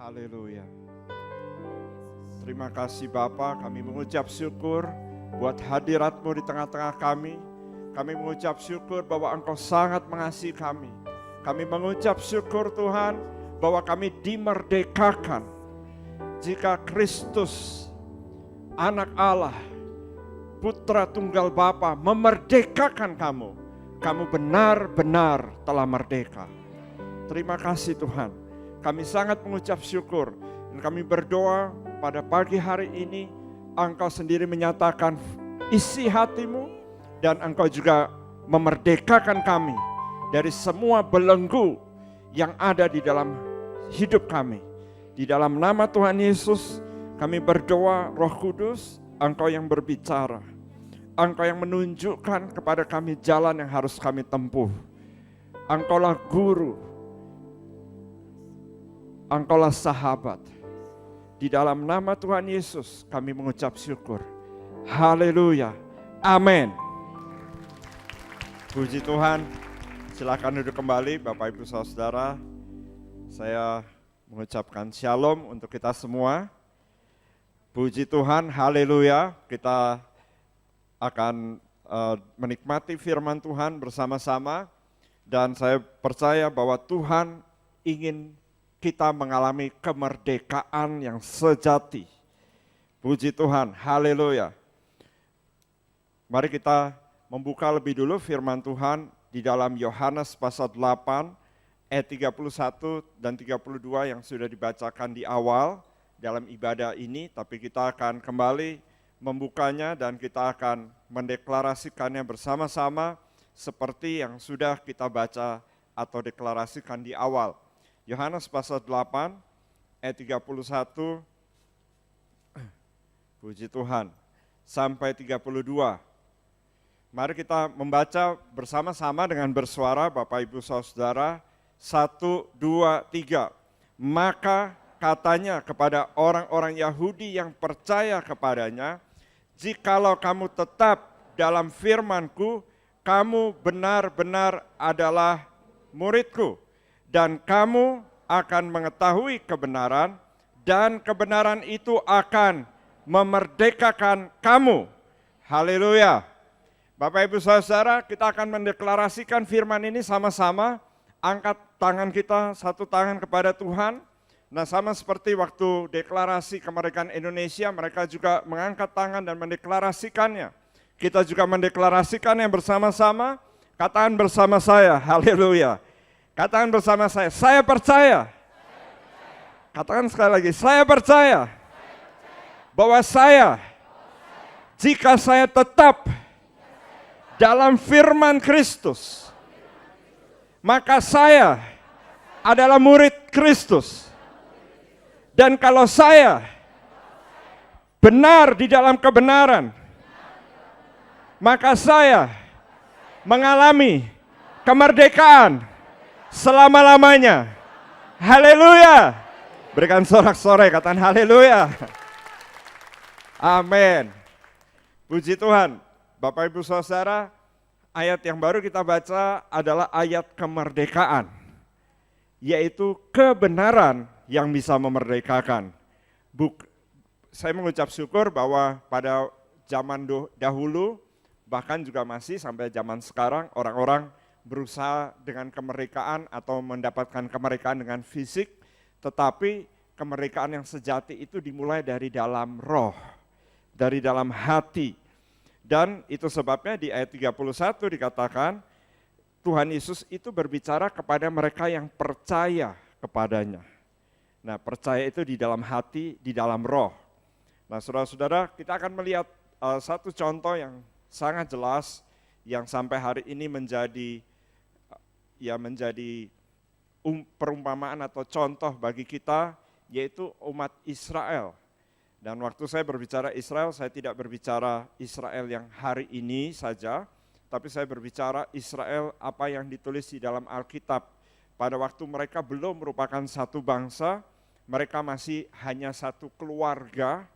Haleluya. Terima kasih Bapa, kami mengucap syukur buat hadirat-Mu di tengah-tengah kami. Kami mengucap syukur bahwa Engkau sangat mengasihi kami. Kami mengucap syukur Tuhan bahwa kami dimerdekakan. Jika Kristus, Anak Allah, Putra Tunggal Bapa memerdekakan kamu, kamu benar-benar telah merdeka. Terima kasih Tuhan. Kami sangat mengucap syukur dan kami berdoa pada pagi hari ini Engkau sendiri menyatakan isi hatimu dan Engkau juga memerdekakan kami dari semua belenggu yang ada di dalam hidup kami. Di dalam nama Tuhan Yesus kami berdoa, Roh Kudus, Engkau yang berbicara. Engkau yang menunjukkan kepada kami jalan yang harus kami tempuh. Engkaulah guru, Engkaulah sahabat. Di dalam nama Tuhan Yesus kami mengucap syukur. Haleluya. Amin. Puji Tuhan. Silakan duduk kembali Bapak Ibu Saudara. Saya mengucapkan shalom untuk kita semua. Puji Tuhan, haleluya. Kita akan menikmati firman Tuhan bersama-sama. Dan saya percaya bahwa Tuhan ingin kita mengalami kemerdekaan yang sejati. Puji Tuhan, haleluya. Mari kita membuka lebih dulu firman Tuhan di dalam Yohanes pasal 8 ayat 31 dan 32 yang sudah dibacakan di awal dalam ibadah ini, tapi kita akan kembali membukanya dan kita akan mendeklarasikannya bersama-sama seperti yang sudah kita baca atau deklarasikan di awal. Yohanes pasal 8 ayat 31, puji Tuhan, sampai 32. Mari kita membaca bersama-sama dengan bersuara Bapak Ibu Saudara, 1, 2, 3. Maka katanya kepada orang-orang Yahudi yang percaya kepadanya, jikalau kamu tetap dalam firman-Ku, kamu benar-benar adalah murid-Ku. Dan kamu akan mengetahui kebenaran, dan kebenaran itu akan memerdekakan kamu. Haleluya. Bapak Ibu Saudara, kita akan mendeklarasikan firman ini sama-sama. Angkat tangan kita, satu tangan kepada Tuhan. Nah, sama seperti waktu deklarasi kemerdekaan Indonesia, mereka juga mengangkat tangan dan mendeklarasikannya. Kita juga mendeklarasikannya bersama-sama. Katakan bersama saya, haleluya. Katakan bersama saya percaya. Katakan sekali lagi, saya percaya bahwa jika saya tetap dalam firman Kristus, maka saya adalah murid Kristus. Dan kalau saya benar di dalam kebenaran, maka saya mengalami kemerdekaan selama-lamanya. Haleluya. Berikan sorak-sorai, katakan haleluya. Amin. Puji Tuhan. Bapak Ibu Saudara, ayat yang baru kita baca adalah ayat kemerdekaan. Yaitu kebenaran yang bisa memerdekakan. Saya mengucap syukur bahwa pada zaman dahulu, bahkan juga masih sampai zaman sekarang, orang-orang berusaha dengan kemerdekaan atau mendapatkan kemerdekaan dengan fisik, tetapi kemerdekaan yang sejati itu dimulai dari dalam roh, dari dalam hati. Dan itu sebabnya di ayat 31 dikatakan, Tuhan Yesus itu berbicara kepada mereka yang percaya kepadanya. Nah, percaya itu di dalam hati, di dalam roh. Nah, saudara-saudara, kita akan melihat satu contoh yang sangat jelas, yang sampai hari ini menjadi perumpamaan atau contoh bagi kita, yaitu umat Israel. Dan waktu saya berbicara Israel, saya tidak berbicara Israel yang hari ini saja, tapi saya berbicara Israel apa yang ditulis di dalam Alkitab. Pada waktu mereka belum merupakan satu bangsa, mereka masih hanya satu keluarga,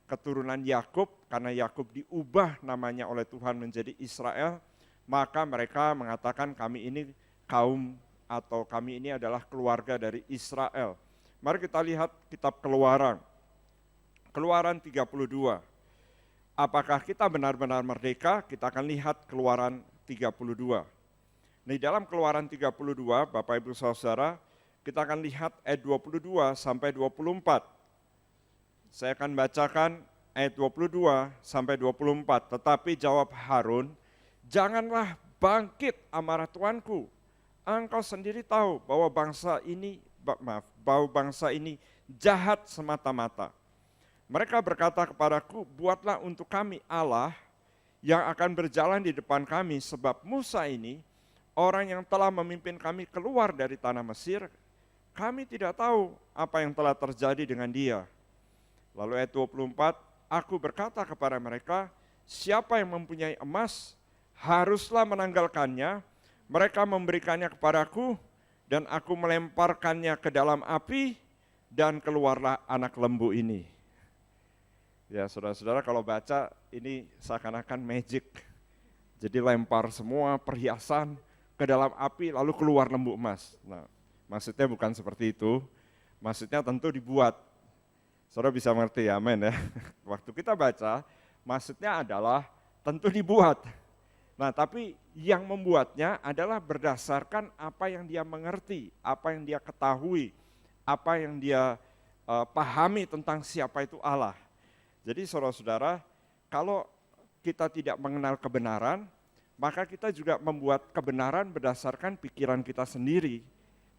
keturunan Yakub, karena Yakub diubah namanya oleh Tuhan menjadi Israel, maka mereka mengatakan kami ini kaum atau kami ini adalah keluarga dari Israel. Mari kita lihat kitab Keluaran. Keluaran 32. Apakah kita benar-benar merdeka? Kita akan lihat Keluaran 32. Di dalam Keluaran 32, Bapak Ibu Saudara, kita akan lihat ayat 22 sampai 24. Saya akan bacakan ayat 22 sampai 24. Tetapi jawab Harun, janganlah bangkit amarah tuanku. Engkau sendiri tahu bahwa bangsa ini jahat semata-mata. Mereka berkata kepadaku, buatlah untuk kami Allah yang akan berjalan di depan kami, sebab Musa ini orang yang telah memimpin kami keluar dari tanah Mesir, kami tidak tahu apa yang telah terjadi dengan dia. Lalu ayat 24, aku berkata kepada mereka, siapa yang mempunyai emas, haruslah menanggalkannya, mereka memberikannya kepadaku, dan aku melemparkannya ke dalam api, dan keluarlah anak lembu ini. Ya saudara-saudara, kalau baca ini seakan-akan magic. Jadi lempar semua perhiasan ke dalam api lalu keluar lembu emas. Nah, maksudnya bukan seperti itu. Maksudnya tentu dibuat. Saudara bisa mengerti, amin ya. Waktu kita baca, maksudnya adalah tentu dibuat. Nah, tapi yang membuatnya adalah berdasarkan apa yang dia mengerti, apa yang dia ketahui, apa yang dia pahami tentang siapa itu Allah. Jadi saudara-saudara, kalau kita tidak mengenal kebenaran, maka kita juga membuat kebenaran berdasarkan pikiran kita sendiri,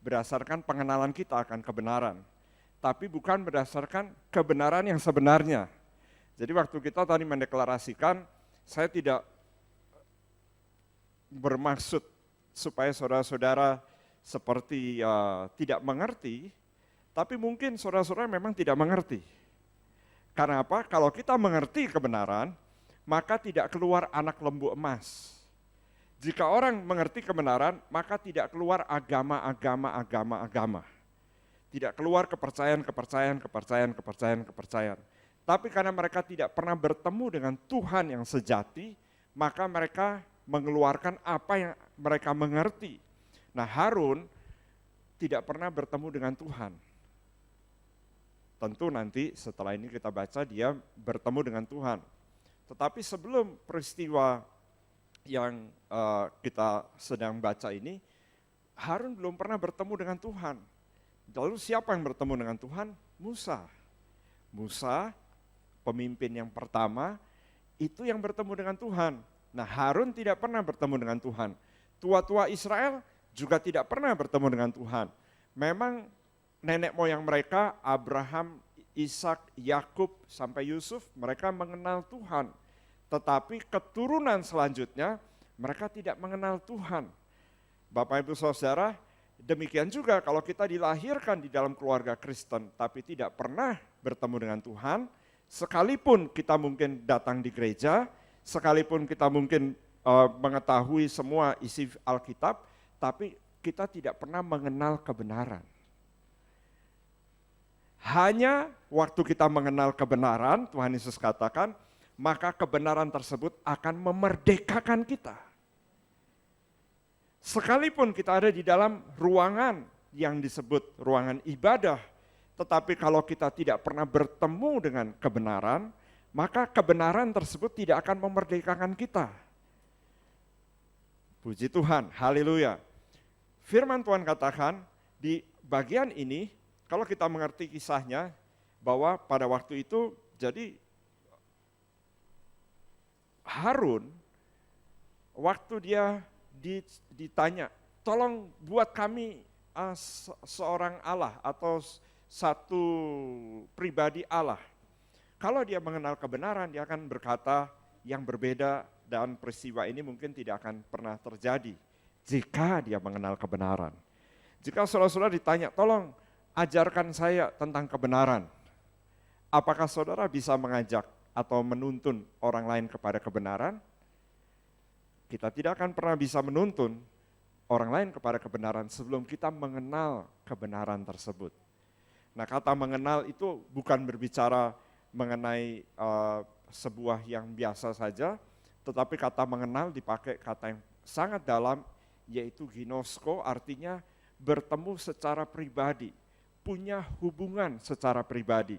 berdasarkan pengenalan kita akan kebenaran. Tapi bukan berdasarkan kebenaran yang sebenarnya. Jadi waktu kita tadi mendeklarasikan, saya tidak bermaksud supaya saudara-saudara seperti tidak mengerti, tapi mungkin saudara-saudara memang tidak mengerti. Karena apa? Kalau kita mengerti kebenaran, maka tidak keluar anak lembu emas. Jika orang mengerti kebenaran, maka tidak keluar agama. Tidak keluar kepercayaan. Tapi karena mereka tidak pernah bertemu dengan Tuhan yang sejati, maka mereka mengeluarkan apa yang mereka mengerti. Nah, Harun tidak pernah bertemu dengan Tuhan. Tentu nanti setelah ini kita baca dia bertemu dengan Tuhan. Tetapi sebelum peristiwa yang kita sedang baca ini, Harun belum pernah bertemu dengan Tuhan. Lalu siapa yang bertemu dengan Tuhan? Musa. Musa, pemimpin yang pertama, itu yang bertemu dengan Tuhan. Nah, Harun tidak pernah bertemu dengan Tuhan. Tua-tua Israel juga tidak pernah bertemu dengan Tuhan. Memang nenek moyang mereka, Abraham, Ishak, Yakub, sampai Yusuf, mereka mengenal Tuhan. Tetapi keturunan selanjutnya, mereka tidak mengenal Tuhan. Bapak Ibu Saudara, demikian juga kalau kita dilahirkan di dalam keluarga Kristen, tapi tidak pernah bertemu dengan Tuhan, sekalipun kita mungkin datang di gereja, sekalipun kita mungkin mengetahui semua isi Alkitab, tapi kita tidak pernah mengenal kebenaran. Hanya waktu kita mengenal kebenaran, Tuhan Yesus katakan, maka kebenaran tersebut akan memerdekakan kita. Sekalipun kita ada di dalam ruangan yang disebut ruangan ibadah, tetapi kalau kita tidak pernah bertemu dengan kebenaran, maka kebenaran tersebut tidak akan memerdekakan kita. Puji Tuhan, haleluya. Firman Tuhan katakan di bagian ini, kalau kita mengerti kisahnya, bahwa pada waktu itu, jadi Harun, waktu dia ditanya, tolong buat kami seorang Allah atau satu pribadi Allah. Kalau dia mengenal kebenaran, dia akan berkata yang berbeda dan peristiwa ini mungkin tidak akan pernah terjadi jika dia mengenal kebenaran. Jika saudara-saudara ditanya, tolong ajarkan saya tentang kebenaran. Apakah saudara bisa mengajak atau menuntun orang lain kepada kebenaran? Kita tidak akan pernah bisa menuntun orang lain kepada kebenaran sebelum kita mengenal kebenaran tersebut. Nah, kata mengenal itu bukan berbicara mengenai sebuah yang biasa saja, tetapi kata mengenal dipakai kata yang sangat dalam, yaitu ginosko, artinya bertemu secara pribadi, punya hubungan secara pribadi,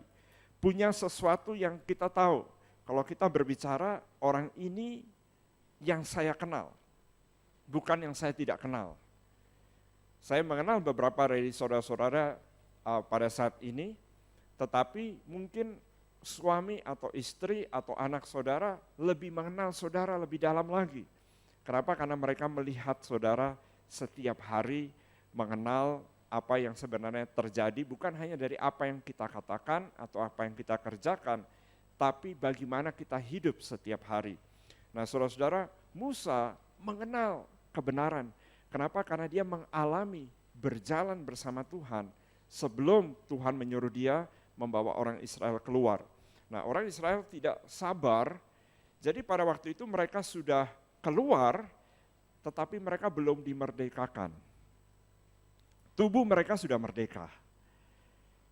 punya sesuatu yang kita tahu. Kalau kita berbicara, orang ini yang saya kenal, bukan yang saya tidak kenal. Saya mengenal beberapa dari saudara-saudara pada saat ini, tetapi mungkin suami atau istri atau anak saudara lebih mengenal saudara lebih dalam lagi. Kenapa? Karena mereka melihat saudara setiap hari, mengenal apa yang sebenarnya terjadi, bukan hanya dari apa yang kita katakan atau apa yang kita kerjakan, tapi bagaimana kita hidup setiap hari. Nah, saudara-saudara, Musa mengenal kebenaran. Kenapa? Karena dia mengalami berjalan bersama Tuhan sebelum Tuhan menyuruh dia membawa orang Israel keluar. Nah, orang Israel tidak sabar, jadi pada waktu itu mereka sudah keluar, tetapi mereka belum dimerdekakan. Tubuh mereka sudah merdeka.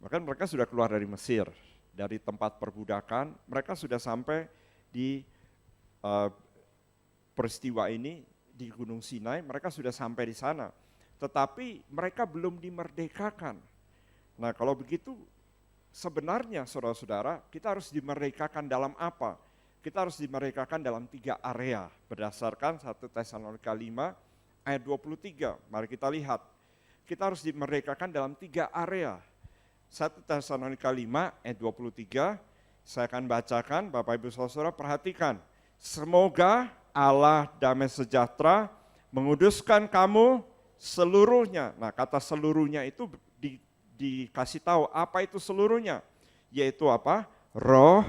Bahkan mereka sudah keluar dari Mesir, dari tempat perbudakan, mereka sudah sampai di peristiwa ini di Gunung Sinai, mereka sudah sampai di sana. Tetapi mereka belum dimerdekakan. Nah, kalau begitu sebenarnya saudara-saudara, kita harus dimerdekakan dalam apa? Kita harus dimerdekakan dalam 3 area berdasarkan 1 Tesalonika 5 ayat 23. Mari kita lihat. Kita harus dimerdekakan dalam 3 area. 1 Tesalonika 5 ayat 23, saya akan bacakan, Bapak Ibu Saudara perhatikan. Semoga Allah damai sejahtera menguduskan kamu seluruhnya. Nah, kata seluruhnya itu dikasih tahu apa itu seluruhnya, yaitu apa? Roh,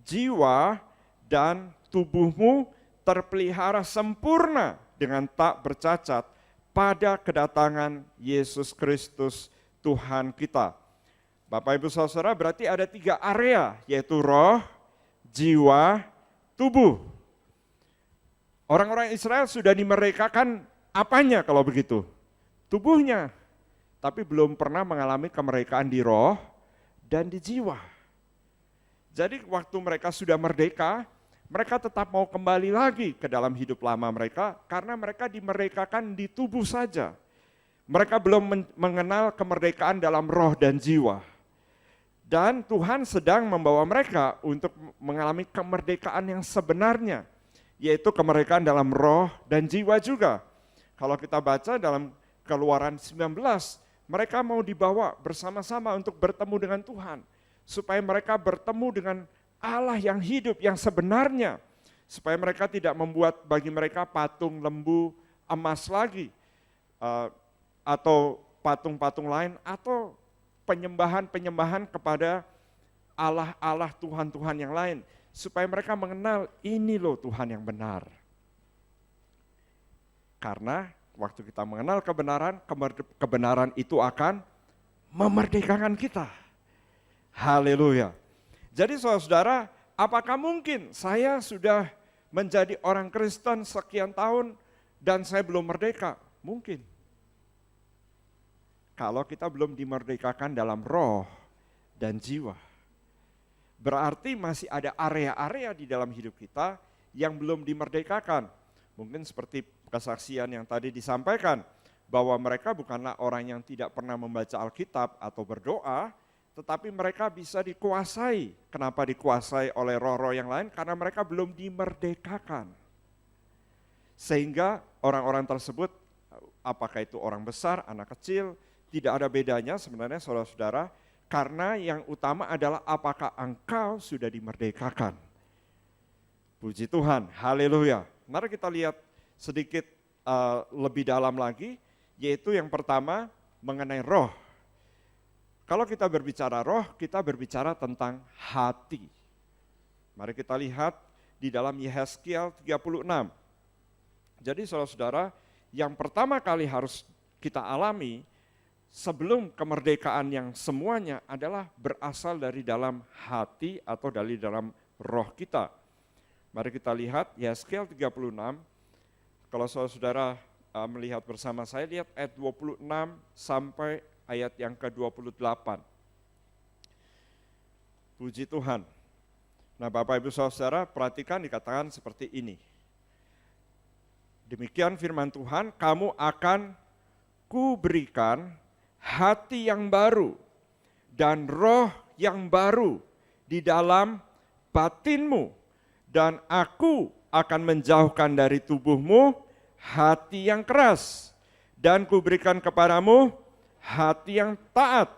jiwa, dan tubuhmu terpelihara sempurna dengan tak bercacat pada kedatangan Yesus Kristus Tuhan kita. Bapak Ibu Saudara, berarti ada 3 area, yaitu roh, jiwa, tubuh. Orang-orang Israel sudah dimerdekakan apanya kalau begitu? Tubuhnya. Tapi belum pernah mengalami kemerdekaan di roh dan di jiwa. Jadi waktu mereka sudah merdeka, mereka tetap mau kembali lagi ke dalam hidup lama mereka karena mereka dimerdekakan di tubuh saja. Mereka belum mengenal kemerdekaan dalam roh dan jiwa. Dan Tuhan sedang membawa mereka untuk mengalami kemerdekaan yang sebenarnya, yaitu kemerdekaan dalam roh dan jiwa juga. Kalau kita baca dalam Keluaran 19, mereka mau dibawa bersama-sama untuk bertemu dengan Tuhan, supaya mereka bertemu dengan Allah yang hidup, yang sebenarnya, supaya mereka tidak membuat bagi mereka patung lembu emas lagi, atau patung-patung lain, atau penyembahan-penyembahan kepada Allah-Allah Tuhan-Tuhan yang lain, supaya mereka mengenal ini loh Tuhan yang benar. Karena waktu kita mengenal kebenaran, kebenaran itu akan memerdekakan kita. Haleluya. Jadi saudara-saudara, apakah mungkin saya sudah menjadi orang Kristen sekian tahun dan saya belum merdeka? Mungkin. Kalau kita belum dimerdekakan dalam roh dan jiwa. Berarti masih ada area-area di dalam hidup kita yang belum dimerdekakan. Mungkin seperti kesaksian yang tadi disampaikan, bahwa mereka bukanlah orang yang tidak pernah membaca Alkitab atau berdoa, tetapi mereka bisa dikuasai. Kenapa dikuasai oleh roh-roh yang lain? Karena mereka belum dimerdekakan. Sehingga orang-orang tersebut, apakah itu orang besar, anak kecil, tidak ada bedanya sebenarnya saudara-saudara, karena yang utama adalah apakah engkau sudah dimerdekakan. Puji Tuhan, haleluya. Mari kita lihat sedikit lebih dalam lagi, yaitu yang pertama mengenai roh. Kalau kita berbicara roh, kita berbicara tentang hati. Mari kita lihat di dalam Yehezkiel 36. Jadi saudara-saudara, yang pertama kali harus kita alami sebelum kemerdekaan yang semuanya adalah berasal dari dalam hati atau dari dalam roh kita. Mari kita lihat Yehezkiel 36. Kalau saudara-saudara melihat bersama saya, lihat ayat 26 sampai ayat yang ke-28. Puji Tuhan. Nah Bapak Ibu Saudara, perhatikan dikatakan seperti ini. Demikian firman Tuhan, kamu akan kuberikan hati yang baru dan roh yang baru di dalam batinmu, dan aku akan menjauhkan dari tubuhmu hati yang keras, dan kuberikan kepadamu hati yang taat.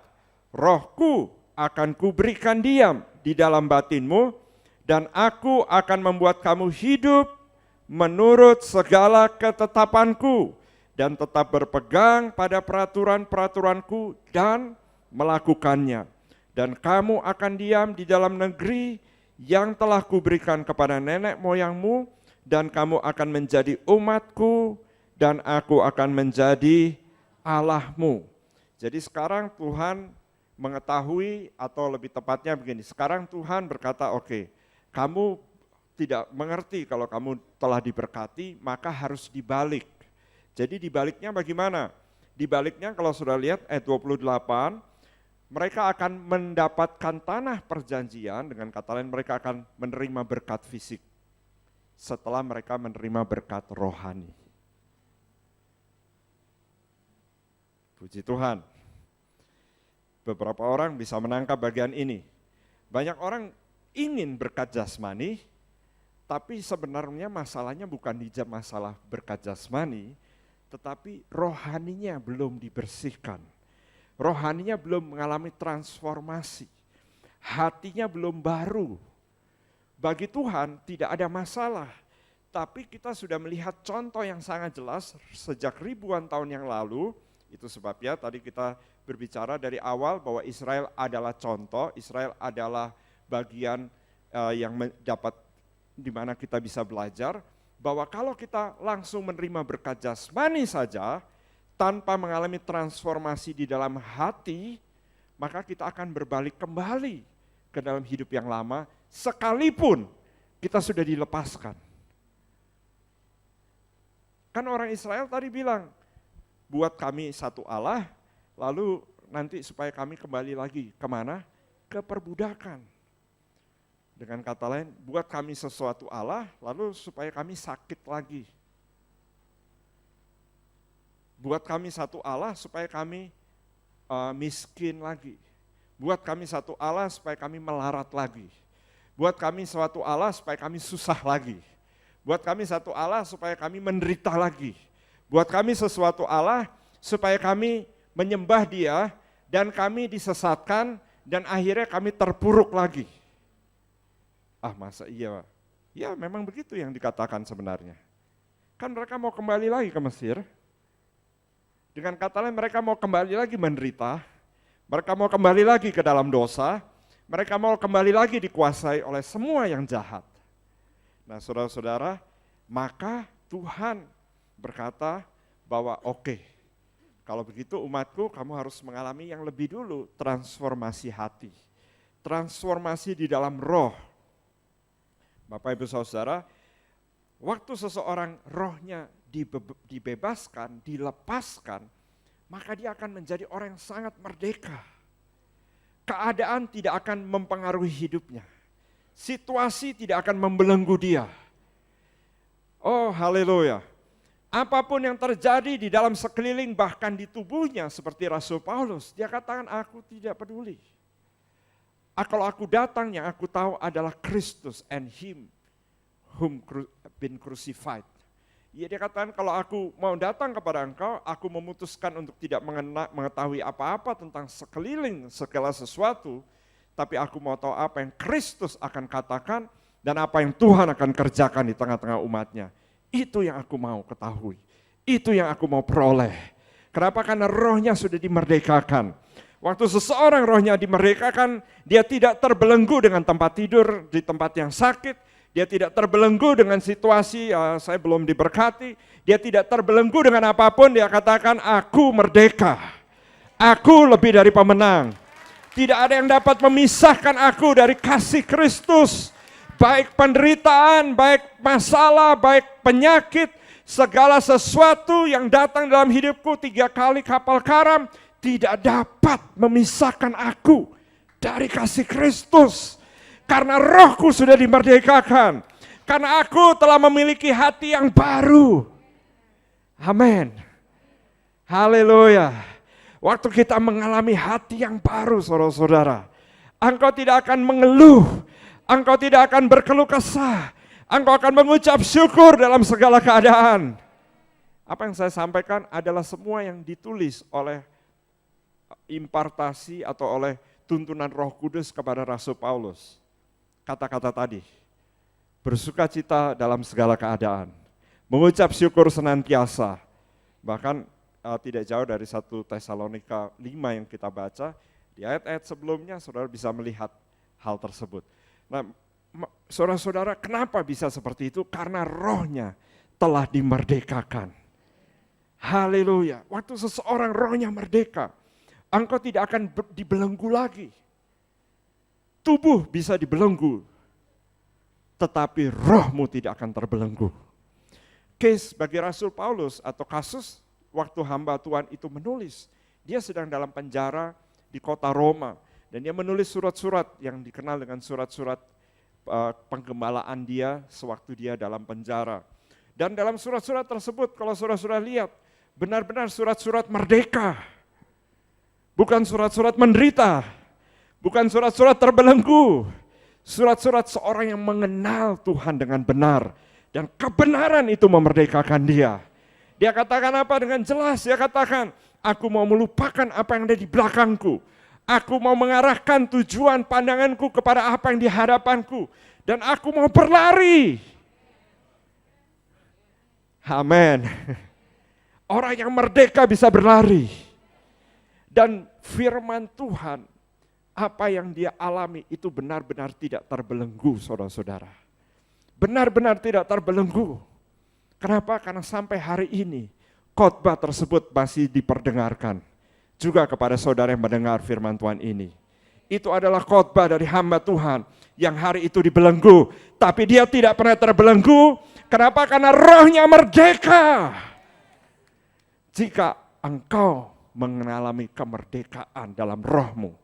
Rohku akan kuberikan diam di dalam batinmu, dan aku akan membuat kamu hidup menurut segala ketetapanku, dan tetap berpegang pada peraturan-peraturanku dan melakukannya. Dan kamu akan diam di dalam negeri yang telah kuberikan kepada nenek moyangmu, dan kamu akan menjadi umatku, dan aku akan menjadi Allahmu. Jadi sekarang Tuhan mengetahui, atau lebih tepatnya begini, sekarang Tuhan berkata, oke, kamu tidak mengerti kalau kamu telah diberkati, maka harus dibalik. Jadi dibaliknya bagaimana? Dibaliknya kalau sudah lihat ayat 28, mereka akan mendapatkan tanah perjanjian, dengan kata lain mereka akan menerima berkat fisik setelah mereka menerima berkat rohani. Puji Tuhan. Beberapa orang bisa menangkap bagian ini. Banyak orang ingin berkat jasmani, tapi sebenarnya masalahnya bukan di masalah berkat jasmani, tetapi rohaninya belum dibersihkan. Rohaninya belum mengalami transformasi. Hatinya belum baru. Bagi Tuhan tidak ada masalah. Tapi kita sudah melihat contoh yang sangat jelas sejak ribuan tahun yang lalu. Itu sebabnya tadi kita berbicara dari awal bahwa Israel adalah contoh, Israel adalah bagian yang dapat di mana kita bisa belajar bahwa kalau kita langsung menerima berkat jasmani saja tanpa mengalami transformasi di dalam hati, maka kita akan berbalik kembali ke dalam hidup yang lama sekalipun kita sudah dilepaskan. Kan orang Israel tadi bilang, buat kami satu Allah, lalu nanti supaya kami kembali lagi kemana? Ke perbudakan. Dengan kata lain, buat kami sesuatu Allah, lalu supaya kami sakit lagi. Buat kami satu Allah supaya kami miskin lagi. Buat kami satu Allah supaya kami melarat lagi. Buat kami suatu Allah supaya kami susah lagi. Buat kami satu Allah supaya kami menderita lagi. Buat kami sesuatu Allah supaya kami menyembah Dia dan kami disesatkan dan akhirnya kami terpuruk lagi. Ah, masa iya? Ya memang begitu yang dikatakan sebenarnya. Kan mereka mau kembali lagi ke Mesir. Dengan kata lain mereka mau kembali lagi menderita. Mereka mau kembali lagi ke dalam dosa. Mereka mau kembali lagi dikuasai oleh semua yang jahat. Nah saudara-saudara, maka Tuhan berkata bahwa oke, kalau begitu umatku kamu harus mengalami yang lebih dulu, transformasi hati. Transformasi di dalam roh. Bapak Ibu Saudara, waktu seseorang rohnya dibebaskan, dilepaskan, maka dia akan menjadi orang yang sangat merdeka. Keadaan tidak akan mempengaruhi hidupnya. Situasi tidak akan membelenggu dia. Oh haleluya. Apapun yang terjadi di dalam sekeliling bahkan di tubuhnya seperti Rasul Paulus, dia katakan aku tidak peduli. Kalau aku datang yang aku tahu adalah Kristus and Him whom been crucified. Ya, dia katakan kalau aku mau datang kepada engkau, aku memutuskan untuk tidak mengetahui apa-apa tentang sekeliling segala sesuatu, tapi aku mau tahu apa yang Kristus akan katakan dan apa yang Tuhan akan kerjakan di tengah-tengah umatnya. Itu yang aku mau ketahui, itu yang aku mau peroleh. Kenapa? Karena rohnya sudah dimerdekakan. Waktu seseorang rohnya dimerdekakan, dia tidak terbelenggu dengan tempat tidur di tempat yang sakit, dia tidak terbelenggu dengan situasi saya belum diberkati, dia tidak terbelenggu dengan apapun, dia katakan aku merdeka, aku lebih dari pemenang. Tidak ada yang dapat memisahkan aku dari kasih Kristus, baik penderitaan, baik masalah, baik penyakit, segala sesuatu yang datang dalam hidupku 3 kali kapal karam, tidak dapat memisahkan aku dari kasih Kristus. Karena rohku sudah dimerdekakan. Karena aku telah memiliki hati yang baru. Amin. Haleluya. Waktu kita mengalami hati yang baru, saudara-saudara, engkau tidak akan mengeluh, engkau tidak akan berkeluh kesah, engkau akan mengucap syukur dalam segala keadaan. Apa yang saya sampaikan adalah semua yang ditulis oleh impartasi atau oleh tuntunan Roh Kudus kepada Rasul Paulus. Kata-kata tadi, bersukacita dalam segala keadaan, mengucap syukur senantiasa. Bahkan tidak jauh dari 1 Tesalonika 5 yang kita baca, di ayat-ayat sebelumnya saudara bisa melihat hal tersebut. Nah, saudara-saudara, kenapa bisa seperti itu? Karena rohnya telah dimerdekakan. Haleluya. Waktu seseorang rohnya merdeka, engkau tidak akan dibelenggu lagi. Tubuh bisa dibelenggu, tetapi rohmu tidak akan terbelenggu. Case bagi Rasul Paulus atau kasus waktu hamba Tuhan itu menulis, dia sedang dalam penjara di kota Roma, dan dia menulis surat-surat yang dikenal dengan surat-surat penggembalaan dia sewaktu dia dalam penjara. Dan dalam surat-surat tersebut, kalau saudara-saudara lihat, benar-benar surat-surat merdeka, bukan surat-surat menderita, bukan surat-surat terbelenggu, surat-surat seorang yang mengenal Tuhan dengan benar, dan kebenaran itu memerdekakan dia. Dia katakan apa dengan jelas? Dia katakan, aku mau melupakan apa yang ada di belakangku. Aku mau mengarahkan tujuan pandanganku kepada apa yang di hadapanku. Dan aku mau berlari. Amin. Orang yang merdeka bisa berlari. Dan firman Tuhan, apa yang dia alami itu benar-benar tidak terbelenggu, saudara-saudara. Benar-benar tidak terbelenggu. Kenapa? Karena sampai hari ini khotbah tersebut masih diperdengarkan juga kepada saudara yang mendengar firman Tuhan ini. Itu adalah khotbah dari hamba Tuhan yang hari itu dibelenggu, tapi dia tidak pernah terbelenggu. Kenapa? Karena rohnya merdeka. Jika engkau mengalami kemerdekaan dalam rohmu,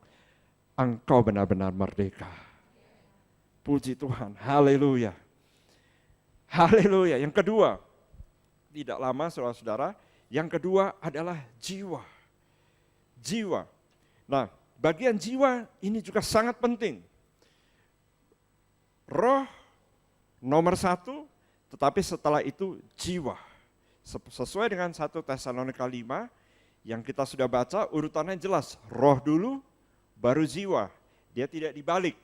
engkau benar-benar merdeka. Puji Tuhan, haleluya. Haleluya. Yang kedua, tidak lama saudara-saudara, yang kedua adalah jiwa. Jiwa. Nah, bagian jiwa ini juga sangat penting. Roh nomor 1, tetapi setelah itu jiwa. Sesuai dengan 1 Tesalonika 5 yang kita sudah baca, urutannya jelas. Roh dulu, baru jiwa. Dia tidak dibalik.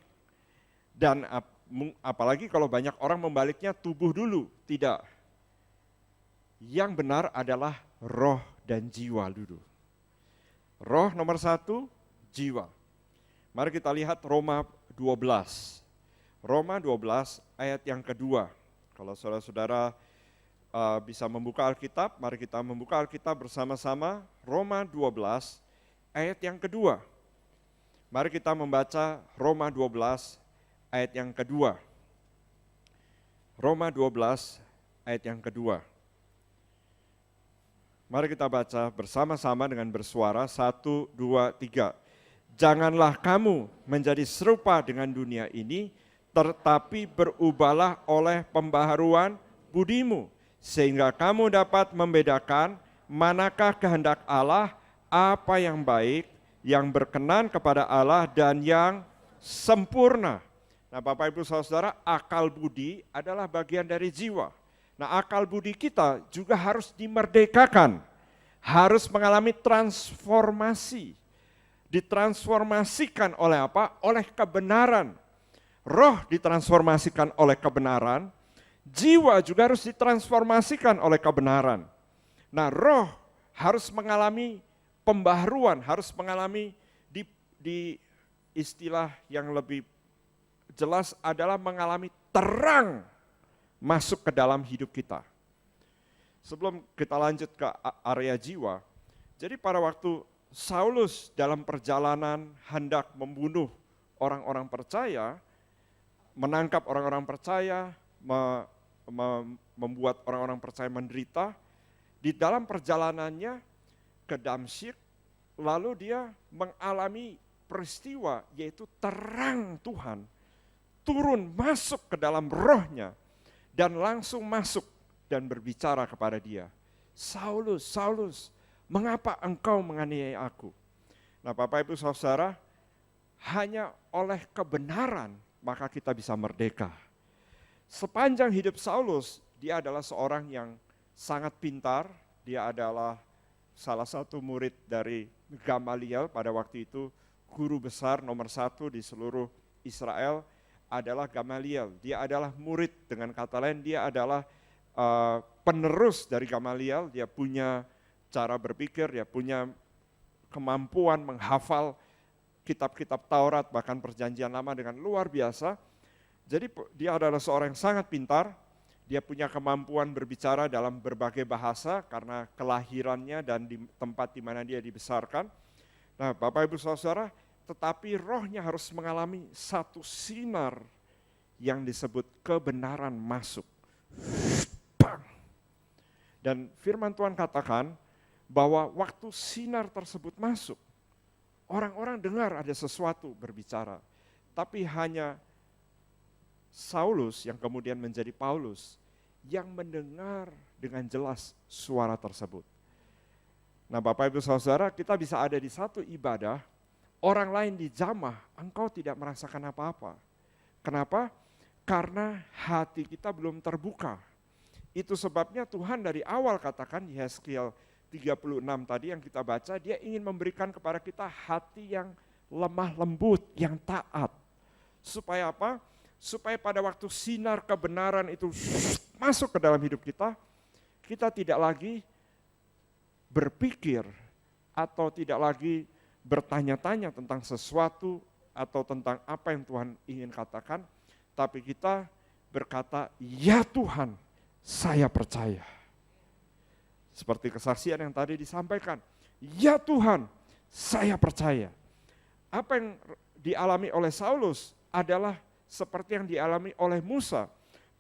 Dan apalagi kalau banyak orang membaliknya tubuh dulu, tidak. Yang benar adalah roh dan jiwa dulu. Roh nomor 1, jiwa. Mari kita lihat Roma 12. Roma 12 ayat yang kedua. Kalau saudara-saudara bisa membuka Alkitab, mari kita membuka Alkitab bersama-sama. Roma 12 ayat yang kedua. Mari kita membaca Roma 12 ayat yang kedua. Roma 12 ayat yang kedua. Mari kita baca bersama-sama dengan bersuara, 1, 2, 3. Janganlah kamu menjadi serupa dengan dunia ini, tetapi berubahlah oleh pembaharuan budimu, sehingga kamu dapat membedakan manakah kehendak Allah, apa yang baik, yang berkenan kepada Allah, dan yang sempurna. Nah, Bapak Ibu Saudara, akal budi adalah bagian dari jiwa. Nah, akal budi kita juga harus dimerdekakan, harus mengalami transformasi. Ditransformasikan oleh apa? Oleh kebenaran. Roh ditransformasikan oleh kebenaran, jiwa juga harus ditransformasikan oleh kebenaran. Nah, roh harus mengalami pembaharuan, harus mengalami di istilah yang lebih jelas adalah mengalami terang masuk ke dalam hidup kita. Sebelum kita lanjut ke area jiwa, jadi pada waktu Saulus dalam perjalanan hendak membunuh orang-orang percaya, menangkap orang-orang percaya, membuat orang-orang percaya menderita, di dalam perjalanannya ke Damsyik, lalu dia mengalami peristiwa yaitu terang Tuhan turun masuk ke dalam rohnya dan langsung masuk dan berbicara kepada dia. Saulus, Saulus, Mengapa engkau menganiaya aku? Nah Bapak Ibu Saudara, hanya oleh kebenaran maka kita bisa merdeka. Sepanjang hidup Saulus, dia adalah seorang yang sangat pintar, dia adalah salah satu murid dari Gamaliel pada waktu itu, guru besar nomor 1 di seluruh Israel adalah Gamaliel. Dia adalah murid, dengan kata lain dia adalah penerus dari Gamaliel, dia punya cara berpikir, dia punya kemampuan menghafal kitab-kitab Taurat, bahkan Perjanjian Lama dengan luar biasa. Jadi dia adalah seorang yang sangat pintar, dia punya kemampuan berbicara dalam berbagai bahasa karena kelahirannya dan di tempat di mana dia dibesarkan. Nah Bapak Ibu Saudara, tetapi rohnya harus mengalami satu sinar yang disebut kebenaran masuk. Dan firman Tuhan katakan bahwa waktu sinar tersebut masuk, orang-orang dengar ada sesuatu berbicara, tapi hanya Saulus yang kemudian menjadi Paulus yang mendengar dengan jelas suara tersebut. Nah Bapak Ibu Saudara, kita bisa ada di satu ibadah, orang lain dijamah, engkau tidak merasakan apa-apa. Kenapa? Karena hati kita belum terbuka. Itu sebabnya Tuhan dari awal katakan di Yeskiel 36 tadi yang kita baca, dia ingin memberikan kepada kita hati yang lemah lembut, yang taat. Supaya apa? Supaya pada waktu sinar kebenaran itu masuk ke dalam hidup kita, kita tidak lagi berpikir atau tidak lagi bertanya-tanya tentang sesuatu atau tentang apa yang Tuhan ingin katakan, tapi kita berkata, ya Tuhan, saya percaya. Seperti kesaksian yang tadi disampaikan, ya Tuhan, saya percaya. Apa yang dialami oleh Saulus adalah seperti yang dialami oleh Musa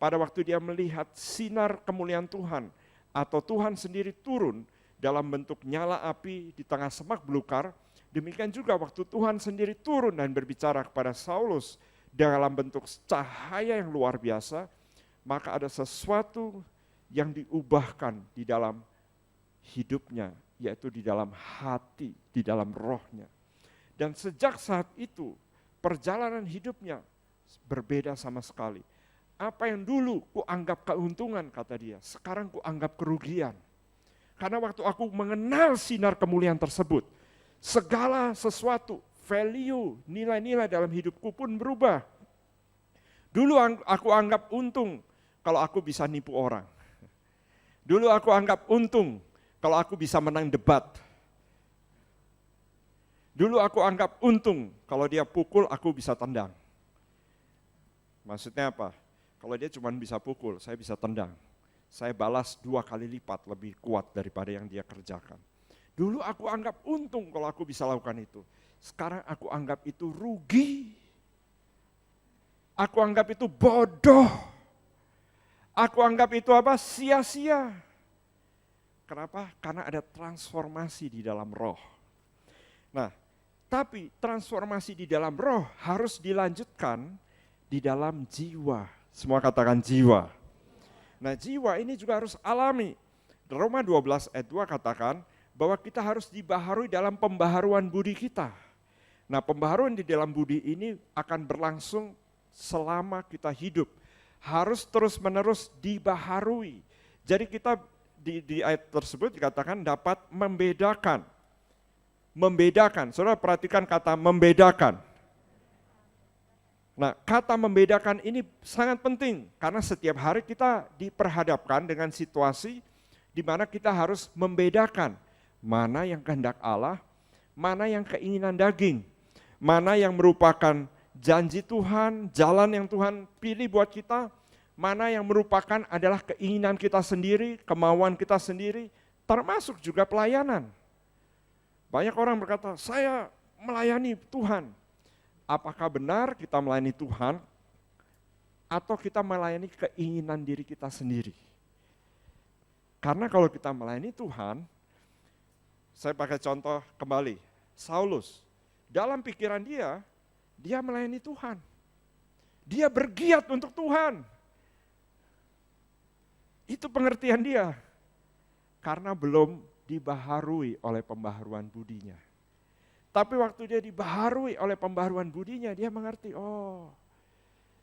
pada waktu dia melihat sinar kemuliaan Tuhan atau Tuhan sendiri turun dalam bentuk nyala api di tengah semak belukar. Demikian juga waktu Tuhan sendiri turun dan berbicara kepada Saulus dalam bentuk cahaya yang luar biasa, maka ada sesuatu yang diubahkan di dalam hidupnya, yaitu di dalam hati, di dalam rohnya. Dan sejak saat itu, perjalanan hidupnya berbeda sama sekali. Apa yang dulu kuanggap keuntungan, kata dia, sekarang kuanggap kerugian. Karena waktu aku mengenal sinar kemuliaan tersebut, segala sesuatu, value, nilai-nilai dalam hidupku pun berubah. Dulu aku anggap untung kalau aku bisa nipu orang. Dulu aku anggap untung kalau aku bisa menang debat. Dulu aku anggap untung kalau dia pukul aku bisa tendang. Maksudnya apa? Kalau dia cuma bisa pukul, saya bisa tendang. Saya balas 2 kali lipat lebih kuat daripada yang dia kerjakan. Dulu aku anggap untung kalau aku bisa lakukan itu. Sekarang aku anggap itu rugi. Aku anggap itu bodoh. Aku anggap itu apa? Sia-sia. Kenapa? Karena ada transformasi di dalam roh. Nah, tapi transformasi di dalam roh harus dilanjutkan di dalam jiwa. Semua katakan jiwa. Nah, jiwa ini juga harus alami. Roma 12 ayat 2 katakan bahwa kita harus dibaharui dalam pembaharuan budi kita. Nah, pembaharuan di dalam budi ini akan berlangsung selama kita hidup. Harus terus-menerus dibaharui. Jadi kita di ayat tersebut dikatakan dapat membedakan. Membedakan, saudara perhatikan kata membedakan. Nah, kata membedakan ini sangat penting karena setiap hari kita diperhadapkan dengan situasi di mana kita harus membedakan mana yang kehendak Allah, mana yang keinginan daging, mana yang merupakan janji Tuhan, jalan yang Tuhan pilih buat kita, mana yang merupakan adalah keinginan kita sendiri, kemauan kita sendiri, termasuk juga pelayanan. Banyak orang berkata, saya melayani Tuhan. Apakah benar kita melayani Tuhan atau kita melayani keinginan diri kita sendiri? Karena kalau kita melayani Tuhan, saya pakai contoh kembali, Saulus, dalam pikiran dia melayani Tuhan. Dia bergiat untuk Tuhan. Itu pengertian dia. Karena belum dibaharui oleh pembaharuan budinya. Tapi waktu dia dibaharui oleh pembaharuan budinya, dia mengerti, oh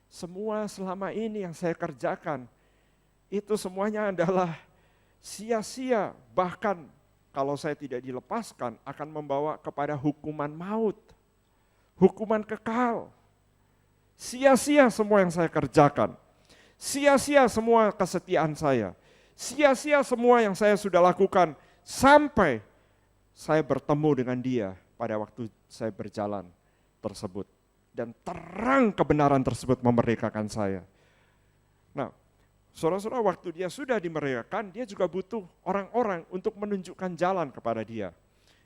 semua selama ini yang saya kerjakan, itu semuanya adalah sia-sia. Bahkan kalau saya tidak dilepaskan akan membawa kepada hukuman maut, hukuman kekal. Sia-sia semua yang saya kerjakan, sia-sia semua kesetiaan saya, sia-sia semua yang saya sudah lakukan sampai saya bertemu dengan dia pada waktu saya berjalan tersebut. Dan terang kebenaran tersebut memerdekakan saya. Nah, saudara-saudara, waktu dia sudah dimerdekakan, dia juga butuh orang-orang untuk menunjukkan jalan kepada dia.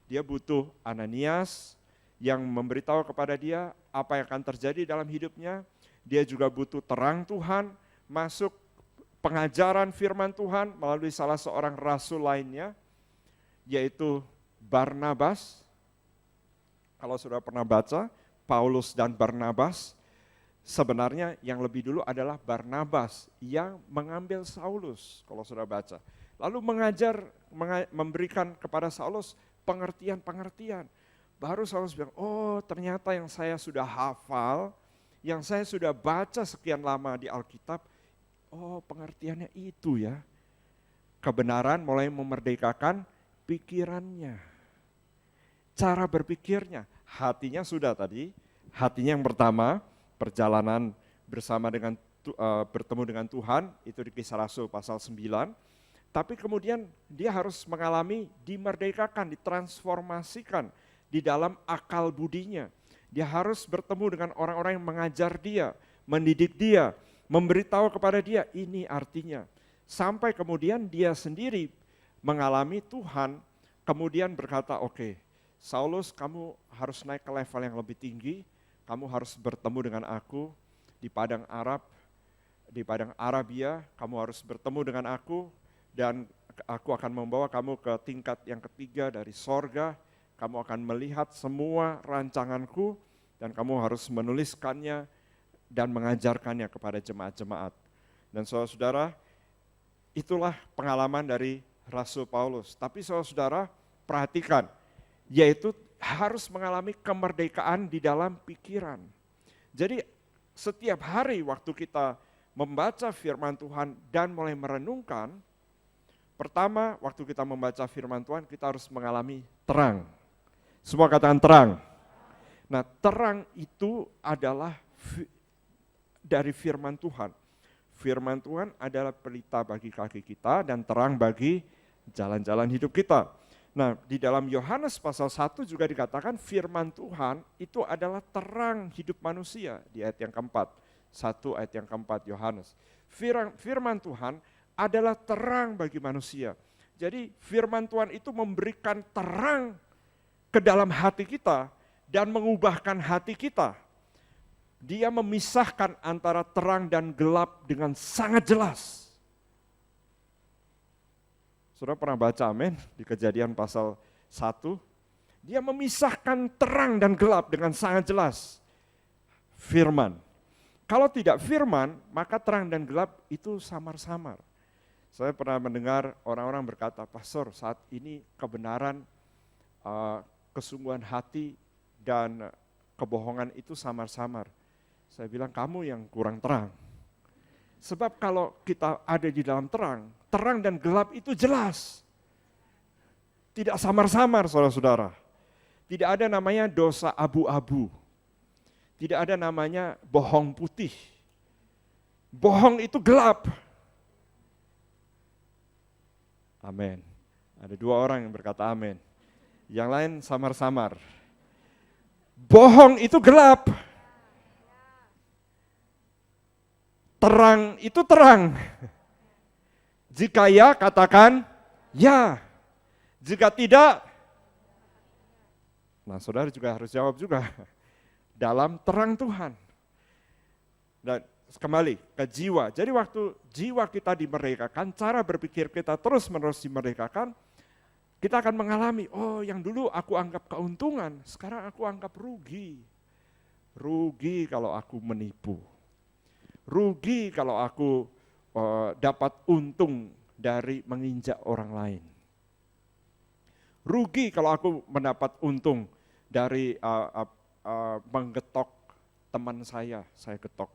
Dia butuh Ananias yang memberitahu kepada dia apa yang akan terjadi dalam hidupnya. Dia juga butuh terang Tuhan, masuk pengajaran firman Tuhan melalui salah seorang rasul lainnya, yaitu Barnabas. Kalau sudah pernah baca, Paulus dan Barnabas, sebenarnya yang lebih dulu adalah Barnabas yang mengambil Saulus, kalau sudah baca. Lalu memberikan kepada Saulus pengertian-pengertian. Baru Saulus bilang, oh ternyata yang saya sudah hafal, yang saya sudah baca sekian lama di Alkitab, oh pengertiannya itu ya. Kebenaran mulai memerdekakan pikirannya, cara berpikirnya, hatinya sudah tadi, hatinya yang pertama, perjalanan bersama dengan bertemu dengan Tuhan, itu di Kisah Rasul pasal 9, tapi kemudian dia harus mengalami dimerdekakan, ditransformasikan di dalam akal budinya. Dia harus bertemu dengan orang-orang yang mengajar dia, mendidik dia, memberitahu kepada dia, ini artinya. Sampai kemudian dia sendiri mengalami Tuhan, kemudian berkata, oke, Saulus kamu harus naik ke level yang lebih tinggi, kamu harus bertemu dengan aku di padang Arabia, kamu harus bertemu dengan aku, dan aku akan membawa kamu ke tingkat yang ketiga dari sorga. Kamu akan melihat semua rancanganku dan kamu harus menuliskannya dan mengajarkannya kepada jemaat-jemaat. Dan saudara-saudara, itulah pengalaman dari Rasul Paulus. Tapi saudara-saudara, perhatikan, yaitu harus mengalami kemerdekaan di dalam pikiran. Jadi setiap hari waktu kita membaca firman Tuhan dan mulai merenungkan, pertama waktu kita membaca firman Tuhan kita harus mengalami terang. Semua katakan terang. Nah, terang itu adalah dari firman Tuhan. Firman Tuhan adalah pelita bagi kaki kita dan terang bagi jalan-jalan hidup kita. Nah, di dalam Yohanes pasal 1 juga dikatakan firman Tuhan itu adalah terang hidup manusia di ayat yang keempat. 1 ayat yang keempat Yohanes. Firman Tuhan adalah terang bagi manusia. Jadi firman Tuhan itu memberikan terang ke dalam hati kita dan mengubahkan hati kita. Dia memisahkan antara terang dan gelap dengan sangat jelas. Saudara pernah baca amin di Kejadian pasal 1? Dia memisahkan terang dan gelap dengan sangat jelas. Firman. Kalau tidak firman, maka terang dan gelap itu samar-samar. Saya pernah mendengar orang-orang berkata, Pastor, saat ini kebenaran, kesungguhan hati dan kebohongan itu samar-samar. Saya bilang kamu yang kurang terang. Sebab kalau kita ada di dalam terang, terang dan gelap itu jelas. Tidak samar-samar saudara-saudara. Tidak ada namanya dosa abu-abu. Tidak ada namanya bohong putih. Bohong itu gelap. Amin. Ada 2 orang yang berkata amin. Yang lain samar-samar. Bohong itu gelap. Terang itu terang. Jika ya, katakan ya. Jika tidak, nah saudara juga harus jawab juga. Dalam terang Tuhan. Dan kembali ke jiwa. Jadi waktu jiwa kita dimerdekakan, cara berpikir kita terus-menerus dimerdekakan, kita akan mengalami, oh yang dulu aku anggap keuntungan, sekarang aku anggap rugi. Rugi kalau aku menipu. Rugi kalau aku dapat untung dari menginjak orang lain. rugi kalau aku mendapat untung dari menggetok teman saya getok.